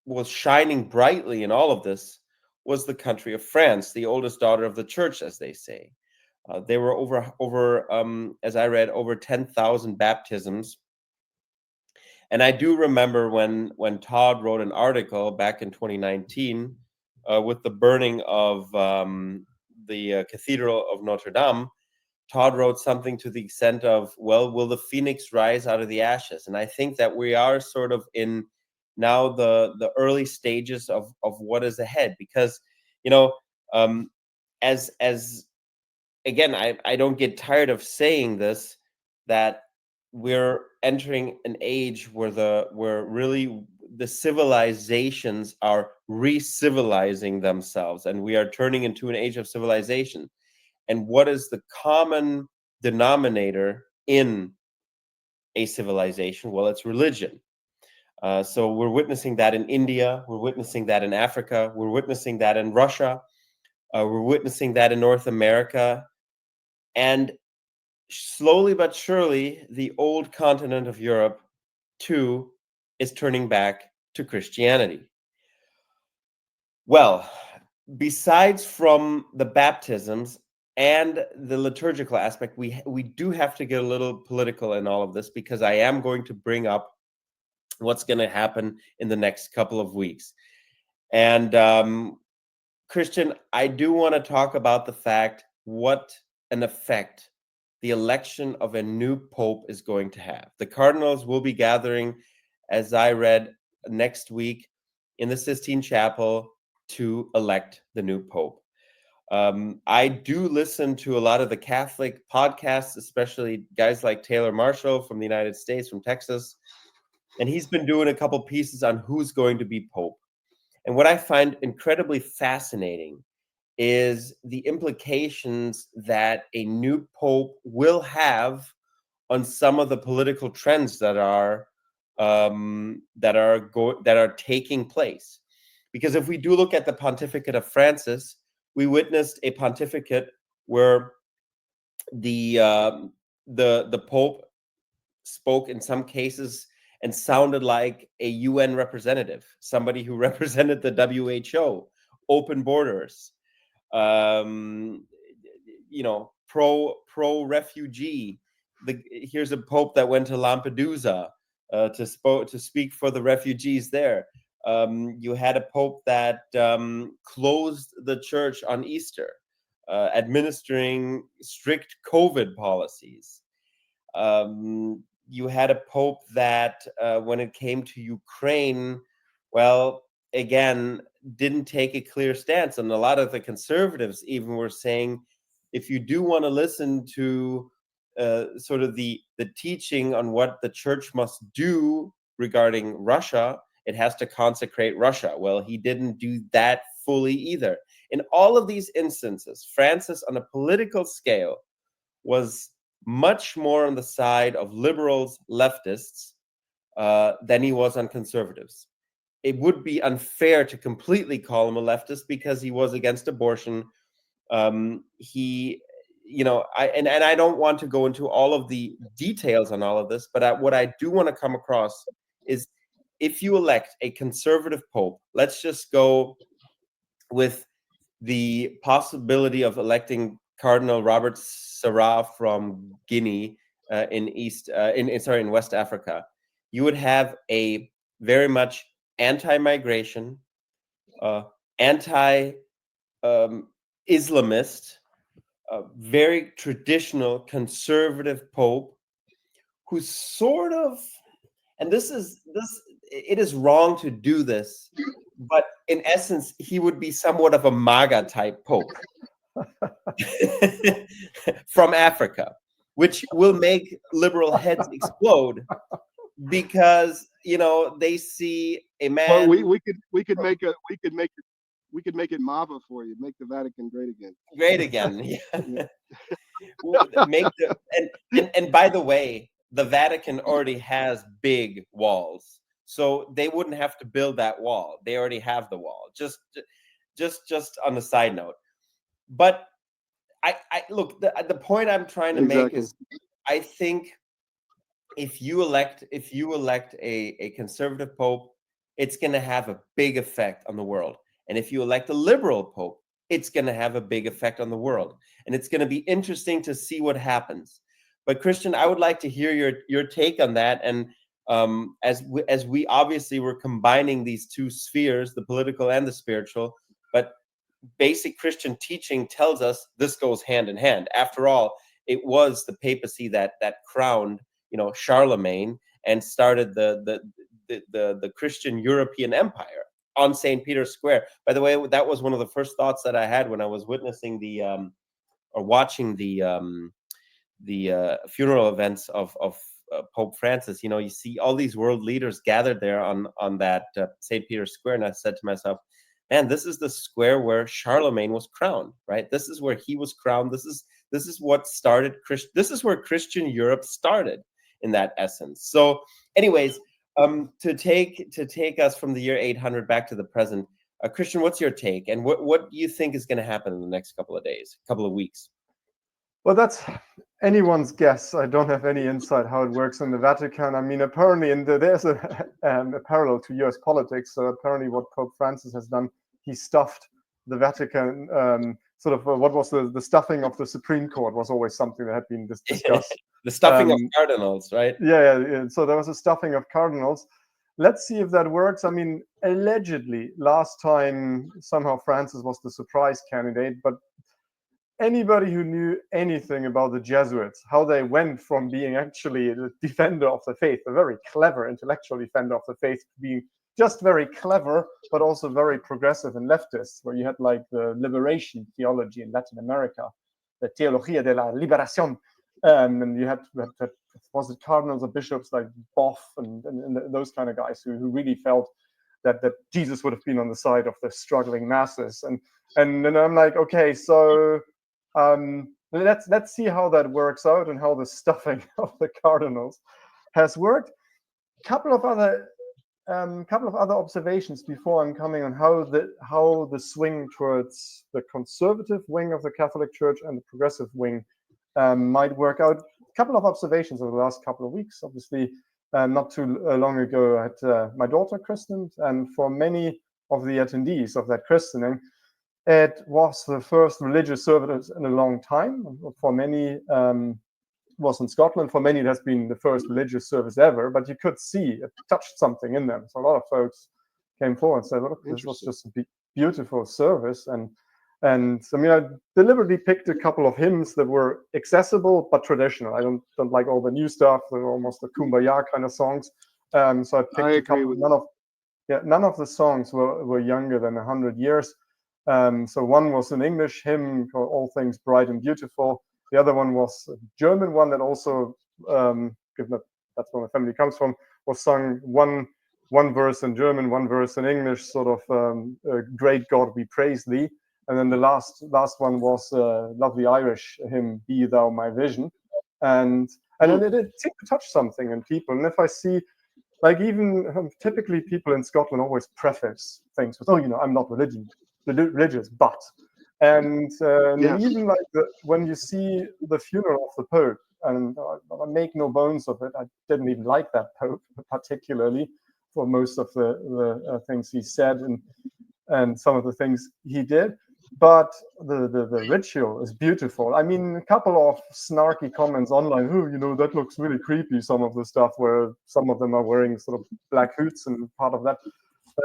was shining brightly in all of this was the country of France, the oldest daughter of the church, as they say. There were over as I read, over 10,000 baptisms. And I do remember when Todd wrote an article back in 2019 with the burning of the Cathedral of Notre Dame. Todd wrote something to the extent of, well, will the phoenix rise out of the ashes? And I think that we are sort of in now the early stages of what is ahead, because, you know, as again, I don't get tired of saying this, that we're entering an age where really the civilizations are re-civilizing themselves, and we are turning into an age of civilization. And what is the common denominator in a civilization? Well, it's religion. So we're witnessing that in India, we're witnessing that in Africa, we're witnessing that in Russia, we're witnessing that in North America, and slowly but surely, the old continent of Europe, too, is turning back to Christianity. Well, besides from the baptisms and the liturgical aspect, we do have to get a little political in all of this, because I am going to bring up what's going to happen in the next couple of weeks. And Christian, I do want to talk about the fact what an effect the election of a new pope is going to have. The cardinals will be gathering, as I read, next week in the Sistine Chapel to elect the new pope. I do listen to a lot of the Catholic podcasts, especially guys like Taylor Marshall from the United States, from Texas, and he's been doing a couple pieces on who's going to be pope. And what I find incredibly fascinating is the implications that a new pope will have on some of the political trends that are taking place. Because if we do look at the pontificate of Francis, we witnessed a pontificate where the pope spoke in some cases and sounded like a UN representative, somebody who represented the WHO, open borders, you know, pro refugee. Here's a pope that went to Lampedusa to speak for the refugees there. You had a pope that closed the church on Easter, administering strict COVID policies. You had a pope that, when it came to Ukraine, well, again, didn't take a clear stance. And a lot of the conservatives even were saying, if you do want to listen to sort of the teaching on what the church must do regarding Russia, it has to consecrate Russia. Well, he didn't do that fully either. In all of these instances, Francis, on a political scale, was much more on the side of liberals, leftists, than he was on conservatives. It would be unfair to completely call him a leftist because he was against abortion. You know, I don't want to go into all of the details on all of this, but what I do want to come across is, if you elect a conservative pope, let's just go with the possibility of electing Cardinal Robert Sarah from Guinea in West Africa. you would have a very much anti-migration, anti-Islamist, very traditional conservative Pope who's sort of, and it is wrong to do this, but in essence, he would be somewhat of a MAGA type Pope from Africa, which will make liberal heads explode because, you know, they see a man. Well, we could make it MAVA for you, make the Vatican great again. Great again. Yeah. And by the way, the Vatican already has big walls, so they wouldn't have to build that wall. They already have the wall. Just on a side note. But I look, the point I'm trying to make is, I think if you elect a conservative pope, it's going to have a big effect on the world. And if you elect a liberal pope, it's going to have a big effect on the world. And it's going to be interesting to see what happens. But Christian, I would like to hear your take on that. And as we obviously were combining these two spheres, the political and the spiritual, but basic Christian teaching tells us this goes hand in hand. After all, it was the papacy that crowned, you know, Charlemagne and started the Christian European Empire on St. Peter's Square. By the way, that was one of the first thoughts that I had when I was witnessing watching the funeral events of Pope Francis. You know, you see all these world leaders gathered there on that St. Peter's Square, and I said to myself, man, this is the square where Charlemagne was crowned, right? This is where he was crowned. This is what started this is where Christian Europe started in that essence. So anyways, to take us from the year 800 back to the present, Christian, what's your take? And what do you think is going to happen in the next couple of days, couple of weeks? Well, that's anyone's guess. I don't have any insight how it works in the Vatican. I mean, apparently, there's a parallel to US politics. So apparently what Pope Francis has done, he stuffed the Vatican. Sort of what was the stuffing of the Supreme Court was always something that had been discussed. The stuffing of cardinals, right? Yeah. So there was a stuffing of cardinals. Let's see if that works. I mean, allegedly, last time somehow Francis was the surprise candidate, but anybody who knew anything about the Jesuits, how they went from being actually the defender of the faith, a very clever intellectual defender of the faith, to being just very clever, but also very progressive and leftist, where you had like the liberation theology in Latin America, the Teología de la Liberación, and you had was it cardinals or bishops like Boff and those kind of guys who really felt that Jesus would have been on the side of the struggling masses, and then I'm like, okay, so let's see how that works out and how the stuffing of the cardinals has worked. Couple of other observations before I'm coming on how the swing towards the conservative wing of the Catholic Church and the progressive wing might work out. A couple of observations over the last couple of weeks. Obviously, not too long ago, I had my daughter christened, and for many of the attendees of that christening, it was the first religious service in a long time. For many, was in Scotland. For many, it has been the first religious service ever. But you could see it touched something in them. So a lot of folks came forward and said, "Look, this was just a beautiful service." And I mean, I deliberately picked a couple of hymns that were accessible but traditional. I don't like all the new stuff. They're almost the kumbaya kind of songs. So I picked a couple. None of the songs were younger than 100 years. So one was an English hymn called "All Things Bright and Beautiful." The other one was a German one that also, given that that's where my family comes from, was sung one verse in German, one verse in English, sort of "Great God, we praise thee." And then the last one was lovely Irish hymn, "Be Thou My Vision." And then it seemed to touch something in people. And if I see, like, even typically people in Scotland always preface things with, "Oh, you know, I'm not religious, but," and even like when you see the funeral of the Pope, and I make no bones of it, I didn't even like that Pope particularly for most of the things he said and some of the things he did. but the ritual is beautiful. I mean, a couple of snarky comments online. Oh, you know, that looks really creepy. Some of the stuff where some of them are wearing sort of black hoods and part of that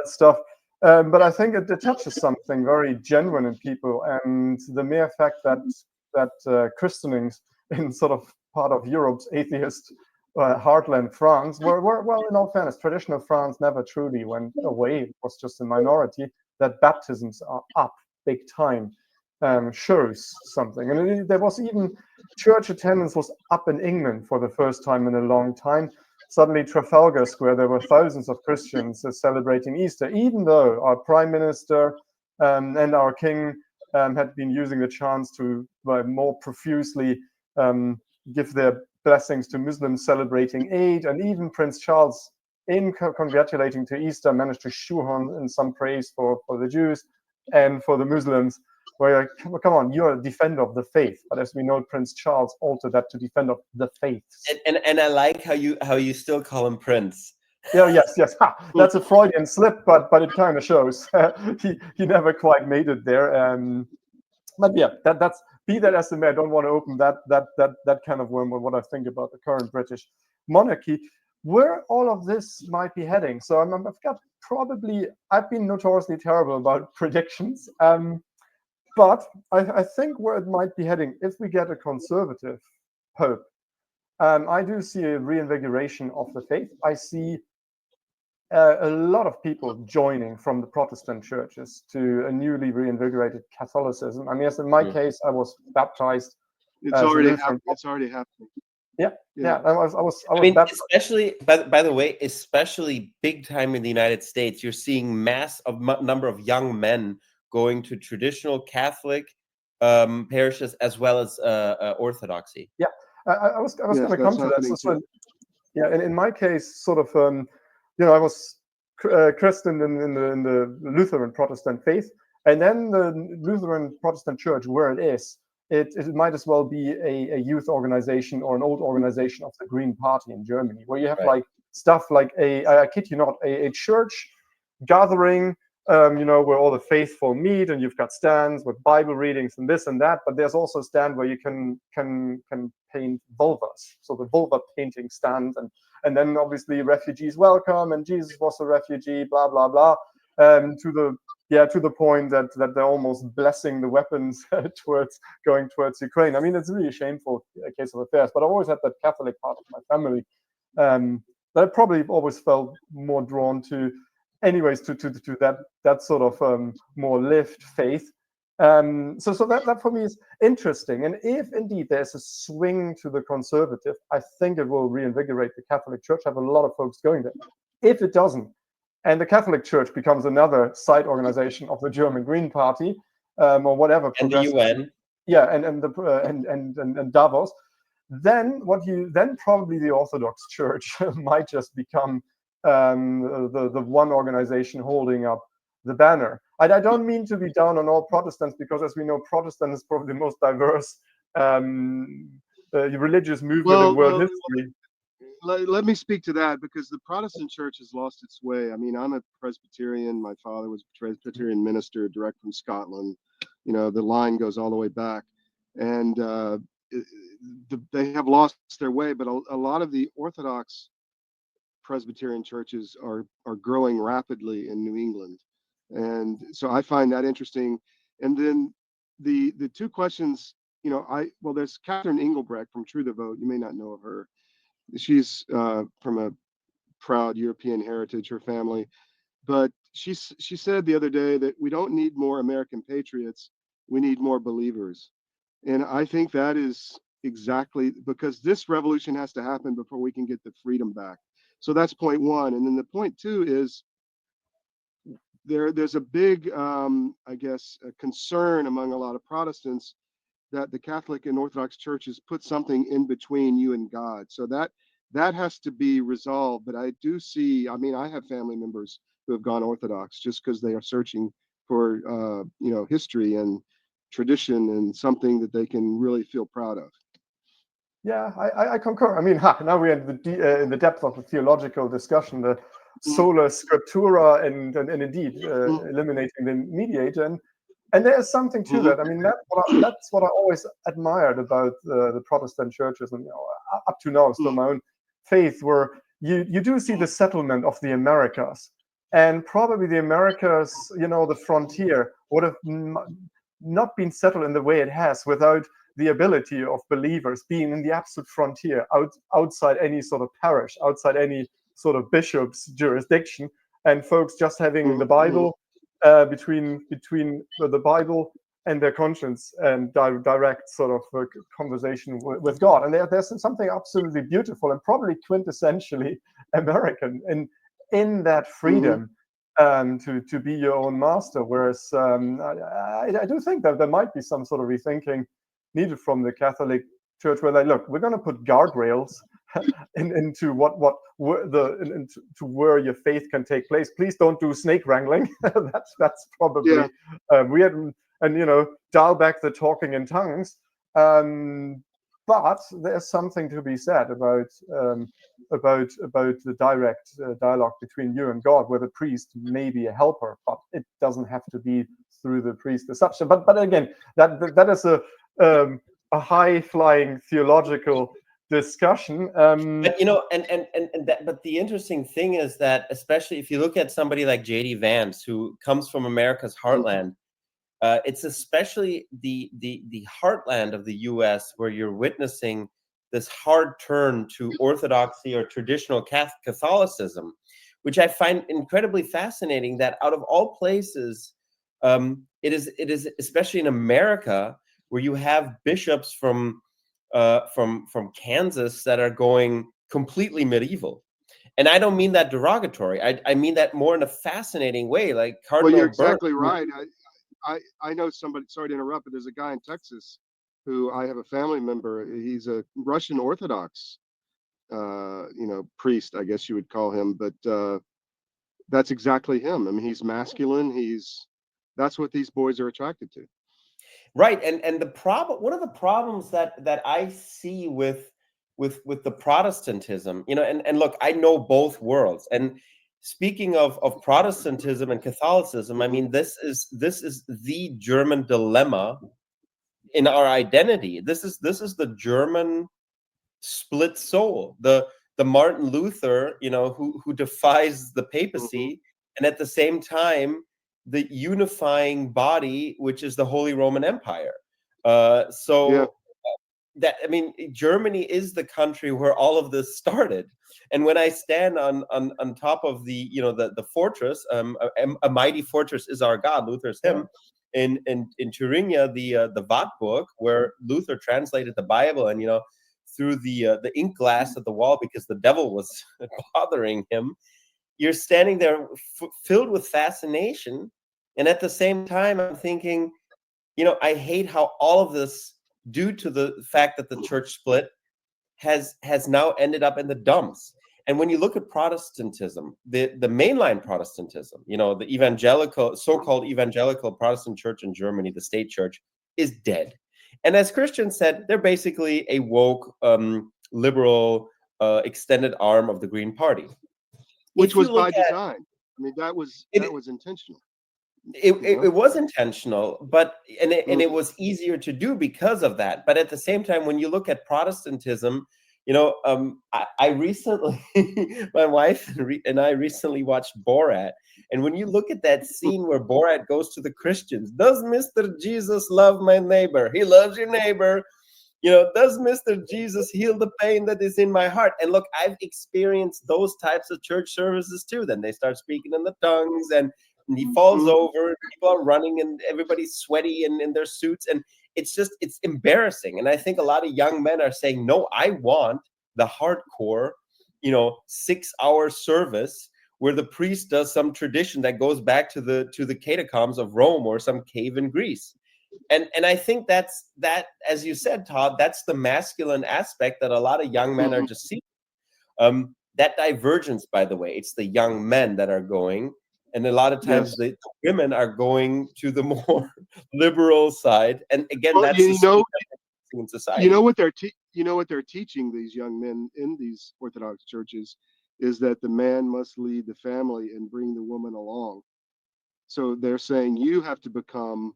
stuff. But I think it touches something very genuine in people, and the mere fact that christenings in sort of part of Europe's atheist heartland, France, were well, in all fairness, traditional France never truly went away. It was just a minority. That baptisms are up big time shows something. And there was even church attendance was up in England for the first time in a long time. Suddenly, Trafalgar Square, there were thousands of Christians celebrating Easter, even though our prime minister and our king had been using the chance to more profusely give their blessings to Muslims celebrating Eid, and even Prince Charles, in congratulating to Easter, managed to shoehorn in some praise for the Jews and for the Muslims. Where, come on, you're a defender of the faith, but as we know, Prince Charles altered that to defend of the faith. And I like how you still call him Prince. Yeah, yes. Ha, that's a Freudian slip, but it kind of shows he never quite made it there. But yeah, that's be that as it may. I don't want to open that kind of worm with what I think about the current British monarchy, where all of this might be heading. So I've been notoriously terrible about predictions. But I think where it might be heading, if we get a conservative pope, I do see a reinvigoration of the faith. I see a lot of people joining from the Protestant churches to a newly reinvigorated Catholicism. I mean, as in my case, I was baptized. It's already happening. It's already happening. Yeah. I was baptized. Especially, by the way, especially big time in the United States, you're seeing number of young men going to traditional Catholic parishes as well as Orthodoxy. Yeah, I was going to come to that. So, yeah, in my case, sort of, I was christened in the Lutheran Protestant faith, and then the Lutheran Protestant Church, where it is, it might as well be a youth organization or an old organization of the Green Party in Germany, where you have like stuff like I kid you not, a church gathering. Where all the faithful meet, and you've got stands with Bible readings and this and that. But there's also a stand where you can paint vulvas, so the vulva painting stand, and then obviously refugees welcome, and Jesus was a refugee, blah blah blah, to the point that they're almost blessing the weapons going towards Ukraine. I mean, it's really a shameful case of affairs. But I've always had that Catholic part of my family that I probably always felt more drawn to. Anyways, to that sort of more lived faith. So that for me is interesting. And if indeed there's a swing to the conservative, I think it will reinvigorate the Catholic Church. I have a lot of folks going there. If it doesn't, and the Catholic Church becomes another side organization of the German Green Party or whatever, and the UN, and Davos, then probably the Orthodox Church might just become the one organization holding up the banner. I don't mean to be down on all Protestants, because as we know, Protestant is probably the most diverse religious movement in world history. Let me speak to that, because the Protestant church has lost its way. I mean, I'm a Presbyterian. My father was a Presbyterian minister, direct from Scotland. The line goes all the way back. And they have lost their way, but a lot of the Orthodox Presbyterian churches are growing rapidly in New England, and so I find that interesting. And then the two questions, there's Catherine Engelbrecht from True the Vote. You may not know of her. She's from a proud European heritage, her family, but she said the other day that we don't need more American patriots, we need more believers. And I think that is exactly, because this revolution has to happen before we can get the freedom back. So that's point one. And then the point two is there's a big, concern among a lot of Protestants that the Catholic and Orthodox churches put something in between you and God. So that has to be resolved. But I do see, I have family members who have gone Orthodox just because they are searching for, history and tradition and something that they can really feel proud of. Yeah, I concur. I mean, now we're in the depth of the theological discussion, the sola scriptura, and indeed eliminating the mediator. And And there's something to that. I mean, that's what I always admired about the Protestant churches, and up to now, still my own faith, where you do see the settlement of the Americas, and probably the Americas, the frontier would have not been settled in the way it has without the ability of believers being in the absolute frontier, outside any sort of parish, outside any sort of bishop's jurisdiction, and folks just having the Bible between the Bible and their conscience, and direct sort of conversation with God. And there's something absolutely beautiful and probably quintessentially American in that freedom to be your own master. Whereas I do think that there might be some sort of rethinking needed from the Catholic Church, where they look, we're going to put guardrails into into where your faith can take place. Please don't do snake wrangling. that's probably weird, and dial back the talking in tongues. But there's something to be said about the direct dialogue between you and God, where the priest may be a helper, but it doesn't have to be through the priest as such. But again, that is a high-flying theological discussion. But but the interesting thing is that, especially if you look at somebody like J.D. Vance, who comes from America's heartland, it's especially the heartland of the U.S. where you're witnessing this hard turn to orthodoxy or traditional Catholicism, which I find incredibly fascinating. That out of all places, it is especially in America, where you have bishops from Kansas that are going completely medieval. And I don't mean that derogatory. I mean that more in a fascinating way. Like Cardinal Well, you're Burke, exactly right. I know somebody, sorry to interrupt, but there's a guy in Texas who I have a family member. He's a Russian Orthodox, priest, I guess you would call him. But that's exactly him. I mean, he's masculine. That's what these boys are attracted to. Right, and the problem, one of the problems that I see with the Protestantism, and look, I know both worlds. And speaking of Protestantism and Catholicism, I mean, this is the German dilemma in our identity. This is the German split soul, the Martin Luther, who defies the papacy, and at the same time the unifying body, which is the Holy Roman Empire. Germany is the country where all of this started. And when I stand on top of the fortress, a mighty fortress is our God, Luther's hymn, in Thuringia, the Wartburg, where Luther translated the Bible, and through the ink glass at the wall, because the devil was bothering him, you're standing there filled with fascination. And at the same time, I'm thinking, I hate how all of this, due to the fact that the church split, has now ended up in the dumps. And when you look at Protestantism, the mainline Protestantism, the evangelical, so-called evangelical Protestant church in Germany, the state church, is dead. And as Christian said, they're basically a woke, liberal, extended arm of the Green Party. Which was by design. I mean, that was intentional. It was intentional, but it was easier to do because of that. But at the same time, when you look at Protestantism, I recently, my wife and I recently watched Borat, and when you look at that scene where Borat goes to the Christians, does Mr. Jesus love my neighbor? He loves your neighbor. Does Mr. Jesus heal the pain that is in my heart? And look, I've experienced those types of church services too. Then they start speaking in the tongues, and he falls over, people are running, and everybody's sweaty and in their suits. And it's embarrassing. And I think a lot of young men are saying, no, I want the hardcore, 6-hour service where the priest does some tradition that goes back to the catacombs of Rome or some cave in Greece. And I think that, as you said, Todd, that's the masculine aspect that a lot of young men are just seeing. That divergence, by the way, it's the young men that are going. And a lot of times the women are going to the more liberal side. And again, that's in society. You know what they're teaching these young men in these Orthodox churches is that the man must lead the family and bring the woman along. So they're saying you have to become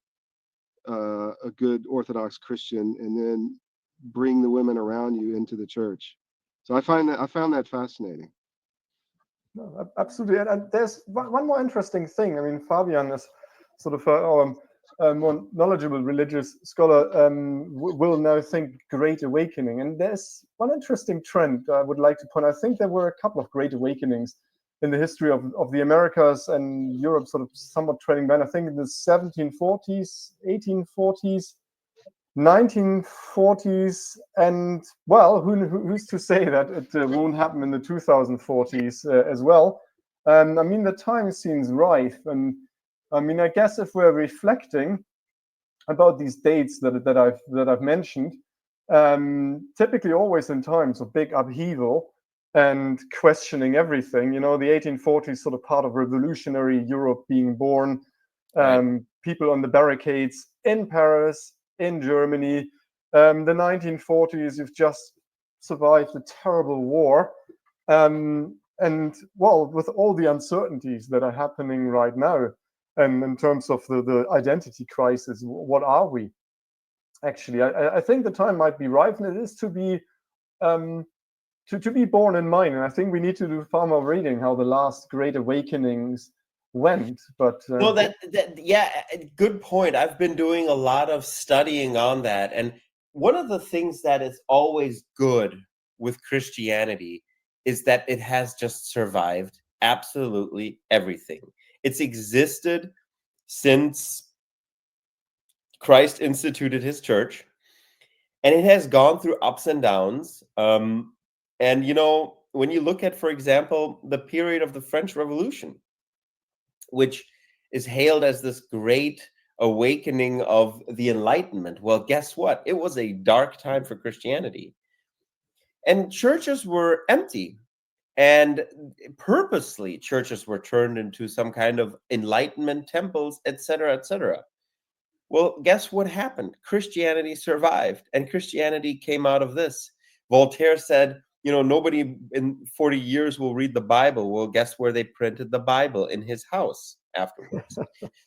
a good Orthodox Christian and then bring the women around you into the church. So I found that fascinating. No, absolutely. And there's one more interesting thing. I mean, Fabian is sort of our more knowledgeable religious scholar, will now think Great Awakening. And there's one interesting trend I would like to point out. I think there were a couple of Great Awakenings in the history of the Americas and Europe, sort of somewhat trending back. I think in the 1740s, 1840s, 1940s, and well, who's to say that it won't happen in the 2040s as well? I mean, the time seems rife, and I mean, I guess if we're reflecting about these dates that I've mentioned, typically always in times of big upheaval and questioning everything. You know, the 1840s sort of part of revolutionary Europe being born, people on the barricades in Paris, in Germany. The 1940s, you've just survived a terrible war. And well, with all the uncertainties that are happening right now, and in terms of the identity crisis, what are we? Actually, I think the time might be ripe, and it is to be borne in mind. And I think we need to do far more reading how the last Great Awakenings went. But no, yeah, good point. I've been doing a lot of studying on that, and one of the things that is always good with Christianity is that it has just survived absolutely everything. It's existed since Christ instituted his church, and it has gone through ups and downs. And you know, when you look at, for example, the period of the French Revolution, which is hailed as this great awakening of the Enlightenment. Well, guess what? It was a dark time for Christianity. And churches were empty. And purposely, churches were turned into some kind of Enlightenment temples, etc., etc. Well, guess what happened? Christianity survived, and Christianity came out of this. Voltaire said, you know, nobody in 40 years will read the Bible. Well, guess where they printed the Bible? In his house afterwards.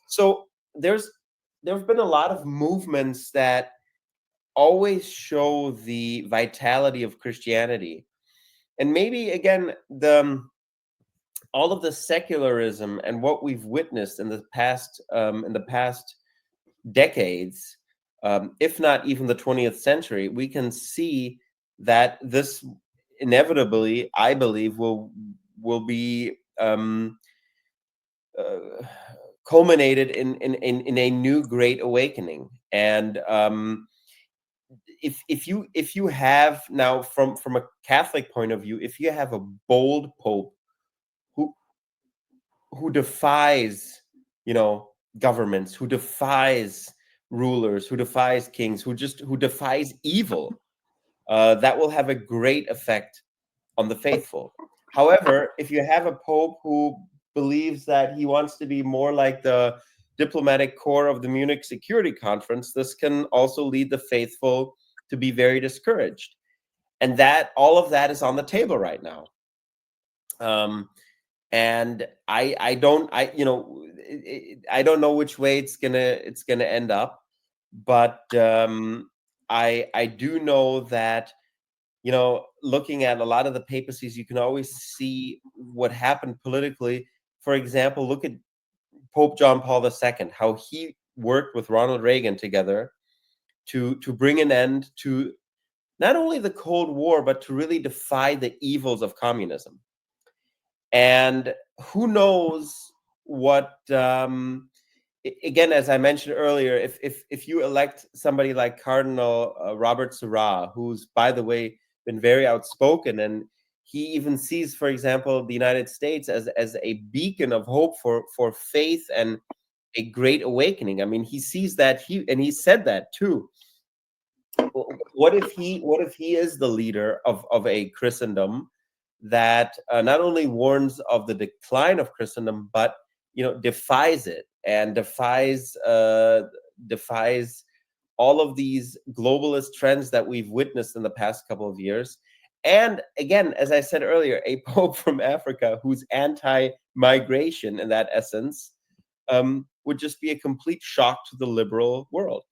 So there have been a lot of movements that always show the vitality of Christianity. And maybe, again, all of the secularism and what we've witnessed in the past decades, if not even the 20th century, we can see that this inevitably, I believe, will be culminated in a new Great Awakening. And if you have now, from a Catholic point of view, if you have a bold Pope who defies, you know, governments, who defies rulers, who defies kings, who defies evil, that will have a great effect on the faithful. However, if you have a Pope who believes that he wants to be more like the diplomatic corps of the Munich Security Conference, this can also lead the faithful to be very discouraged. And that all of that is on the table right now. And I don't know which way it's gonna end up, but I do know that, you know, looking at a lot of the papacies, you can always see what happened politically. For example, look at Pope John Paul II, how he worked with Ronald Reagan together to bring an end to not only the Cold War, but to really defy the evils of communism. And who knows what, again, as I mentioned earlier, if you elect somebody like Cardinal Robert Sarah, who's, by the way, been very outspoken, and he even sees, for example, the United States as a beacon of hope for faith and a great awakening. I mean, he sees that, he said that too. What if he is the leader of a Christendom that not only warns of the decline of Christendom, but, you know, defies it and defies all of these globalist trends that we've witnessed in the past couple of years. And again, as I said earlier, a Pope from Africa who's anti-migration in that essence, would just be a complete shock to the liberal world.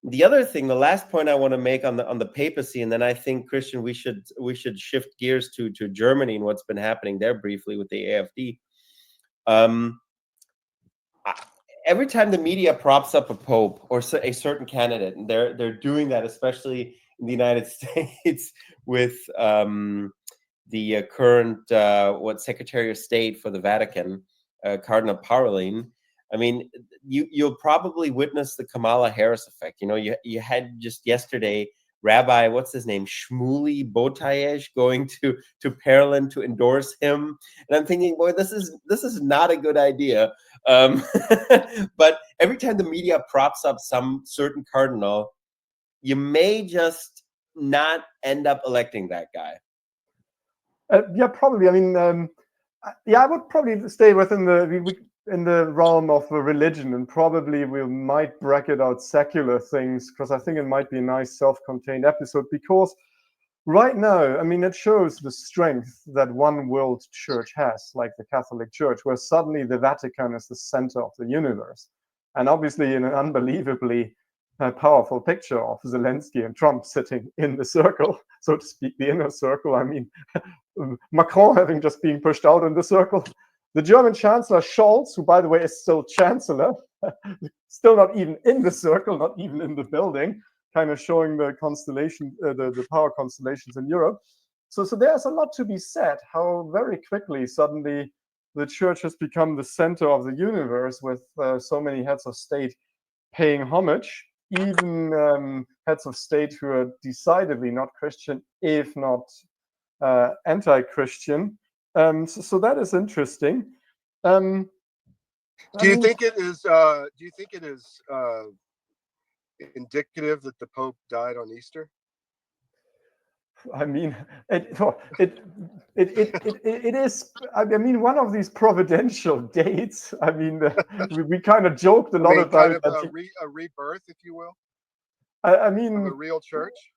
The other thing, the last point I want to make on the papacy, and then I think, Christian, we should shift gears to Germany and what's been happening there briefly with the AfD. Every time the media props up a pope or a certain candidate, and they're doing that, especially in the United States with the current Secretary of State for the Vatican, Cardinal Parolin. I mean, you'll probably witness the Kamala Harris effect. You know, you had just yesterday Rabbi, what's his name, Shmuley Botayesh, going to Parolin to endorse him, and I'm thinking, boy, this is not a good idea. But every time the media props up some certain cardinal, you may just not end up electing that guy. Yeah, probably. I mean, yeah, I would probably stay within in the realm of religion, and probably we might bracket out secular things, because I think it might be a nice self-contained episode, because right now, I mean, it shows the strength that one world church has, like the Catholic Church, where suddenly the Vatican is the center of the universe. And obviously in an unbelievably powerful picture of Zelensky and Trump sitting in the circle, so to speak, the inner circle. I mean, Macron having just been pushed out in the circle. The German Chancellor Scholz, who, by the way, is still Chancellor, still not even in the circle, not even in the building, kind of showing the constellation, the power constellations in Europe. So there's a lot to be said, how very quickly suddenly the church has become the center of the universe, with so many heads of state paying homage, even heads of state who are decidedly not Christian, if not anti-Christian. So that is interesting. Do you think it is indicative that the Pope died on Easter? I mean, it is. I mean, one of these providential dates. I mean, we kind of joked a lot about kind of a rebirth, if you will. I mean, of a real church.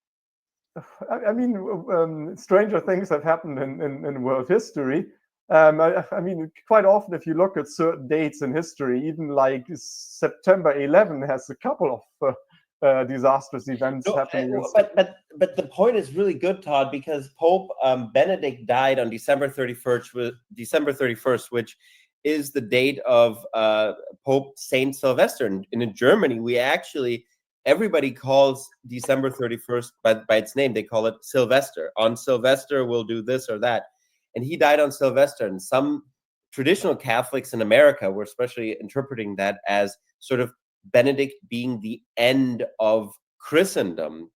I mean, stranger things have happened in world history. I mean, quite often, if you look at certain dates in history, even like September 11 has a couple of disastrous events happening. But the point is really good, Todd, because Pope Benedict died on December 31st, which is the date of Pope Saint Sylvester. And in Germany, everybody calls December 31st by its name. They call it Sylvester. On Sylvester, we'll do this or that. And he died on Sylvester. And some traditional Catholics in America were especially interpreting that as sort of Benedict being the end of Christendom,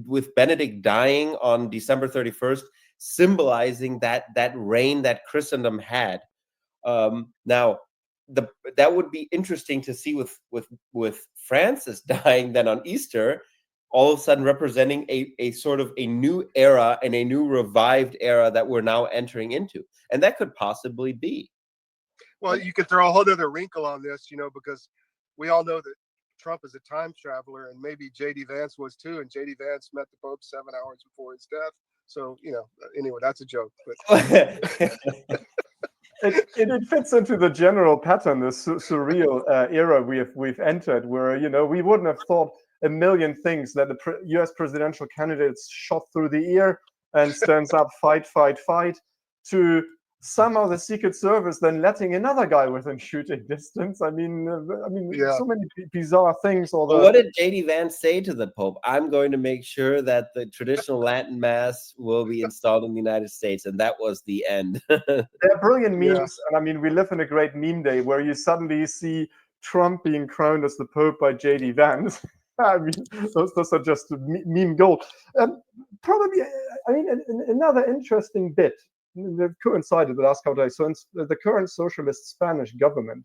with Benedict dying on December 31st, symbolizing that reign that Christendom had. Now, that would be interesting to see with Francis dying then on Easter, all of a sudden representing a sort of a new era and a new revived era that we're now entering into. And that could possibly be. Well, you could throw a whole other wrinkle on this, because we all know that Trump is a time traveler, and maybe J.D. Vance was too, and J.D. Vance met the Pope 7 hours before his death. So, anyway, that's a joke. But It fits into the general pattern, the surreal era we've entered, where we wouldn't have thought a million things that the U.S. presidential candidate's shot through the ear and stands up, fight, to somehow the Secret Service then letting another guy within shooting distance. I mean, so many bizarre things. Although, what did J.D. Vance say to the Pope? I'm going to make sure that the traditional Latin Mass will be installed in the United States, and that was the end. They're brilliant memes, and I mean, we live in a great meme day where you suddenly see Trump being crowned as the Pope by J.D. Vance. I mean, those are just meme gold. Probably, I mean, another interesting bit. They've coincided the last couple of days. So the current socialist Spanish government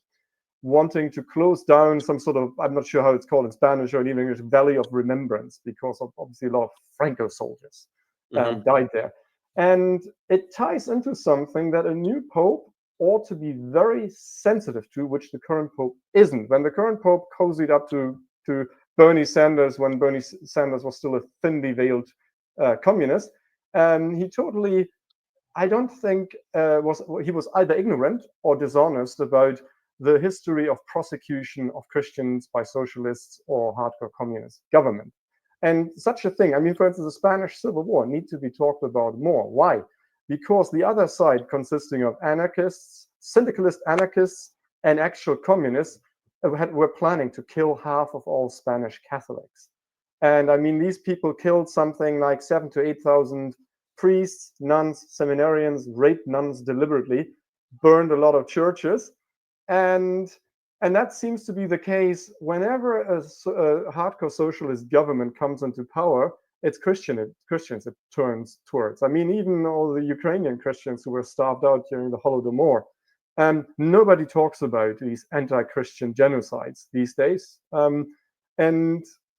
wanting to close down some sort of, I'm not sure how it's called in Spanish or in English, Valley of Remembrance, because of obviously a lot of Franco soldiers died there. And it ties into something that a new pope ought to be very sensitive to, which the current pope isn't. When the current pope cozied up to Bernie Sanders, when Bernie Sanders was still a thinly veiled communist, he totally, I don't think he was either ignorant or dishonest about the history of prosecution of Christians by socialists or hardcore communist government. And such a thing, I mean, for instance, the Spanish Civil War need to be talked about more. Why? Because the other side, consisting of anarchists, syndicalist anarchists, and actual communists, were planning to kill half of all Spanish Catholics. And I mean, these people killed something like 7,000 to 8,000 priests, nuns, seminarians, raped nuns deliberately, burned a lot of churches. And that seems to be the case whenever a hardcore socialist government comes into power. It's Christians it turns towards. I mean, even all the Ukrainian Christians who were starved out during the Holodomor. Nobody talks about these anti-Christian genocides these days. And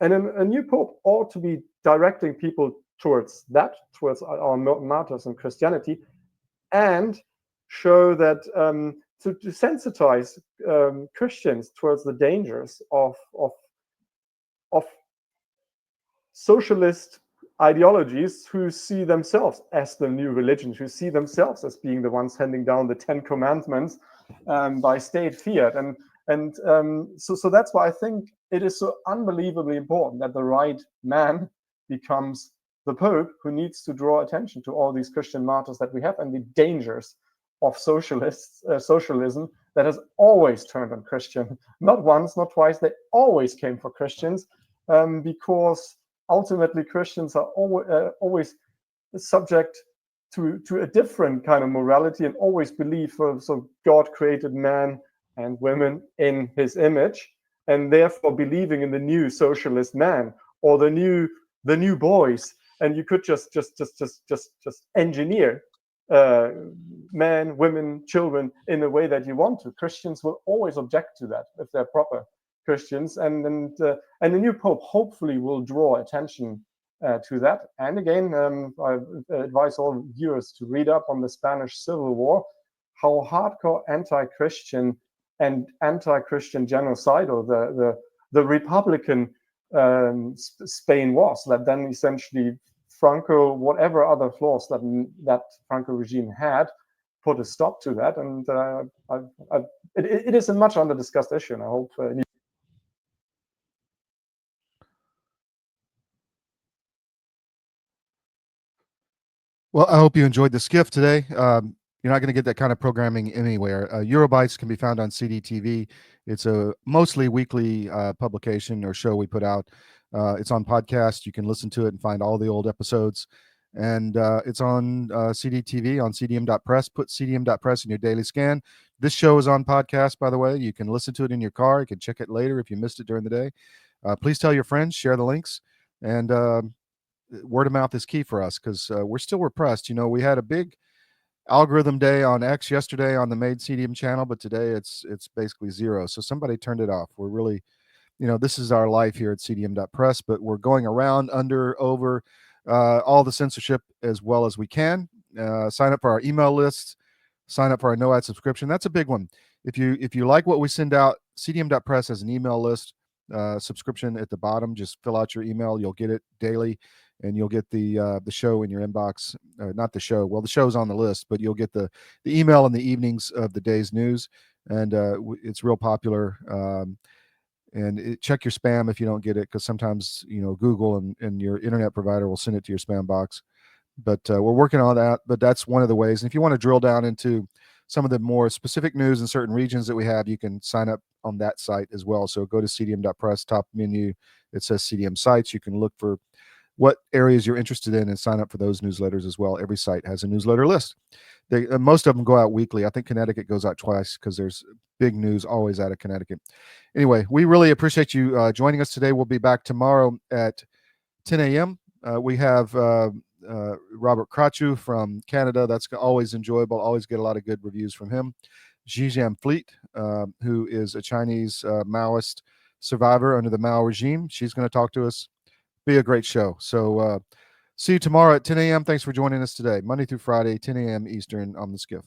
a new pope ought to be directing people towards that, towards our martyrs in Christianity, and show that to sensitize Christians towards the dangers of socialist ideologies who see themselves as the new religion, who see themselves as being the ones handing down the 10 Commandments by state fiat. So that's why I think it is so unbelievably important that the right man becomes the Pope, who needs to draw attention to all these Christian martyrs that we have and the dangers of socialism that has always turned on Christian. Not once, not twice, they always came for Christians, because ultimately Christians are always subject to a different kind of morality and always believe, so God created man and women in his image, and therefore believing in the new socialist man or the new boys, and you could just engineer men, women, children in a way that you want to. Christians will always object to that if they're proper Christians, and the new pope hopefully will draw attention to that. And again, I advise all viewers to read up on the Spanish Civil War, how hardcore anti-Christian and anti-Christian genocidal the Republican Spain was. That then essentially Franco, whatever other flaws that Franco regime had, put a stop to that. And it is a much under discussed issue, and I hope. Well, I hope you enjoyed the SCIF today. You're not going to get that kind of programming anywhere. Eurobytes can be found on CDTV. It's a mostly weekly publication or show we put out. It's on podcast. You can listen to it and find all the old episodes. And it's on CDTV on CDM.press. Put CDM.press in your daily scan. This show is on podcast, by the way. You can listen to it in your car. You can check it later if you missed it during the day. Please tell your friends, share the links. And word of mouth is key for us, because we're still repressed. You know, we had a big algorithm day on X yesterday on the Made CDM channel, but today it's basically zero. So somebody turned it off. We're really, you know, this is our life here at CDM.press, but we're going around, over all the censorship as well as we can. Sign up for our email list, sign up for our no ad subscription. That's a big one. If you like what we send out, CDM.press has an email list subscription at the bottom. Just fill out your email. You'll get it daily, and you'll get the show in your inbox. Not the show. Well, the show's on the list, but you'll get the email in the evenings of the day's news, and it's real popular. And check your spam if you don't get it, because sometimes, you know, Google and your internet provider will send it to your spam box. But we're working on that. But that's one of the ways. And if you want to drill down into some of the more specific news in certain regions that we have, you can sign up on that site as well. So go to CDM.press, top menu. It says CDM sites. You can look for what areas you're interested in and sign up for those newsletters as well. Every site has a newsletter list. Most of them go out weekly. I think Connecticut goes out twice, because there's big news always out of Connecticut. Anyway, we really appreciate you joining us today. We'll be back tomorrow at 10 a.m. We have Robert Krachu from Canada. That's always enjoyable. Always get a lot of good reviews from him. Zhizhan Fleet, who is a Chinese Maoist survivor under the Mao regime. She's going to talk to us. Be a great show. So see you tomorrow at 10 a.m. Thanks for joining us today. Monday through Friday, 10 a.m. Eastern on the SCIF.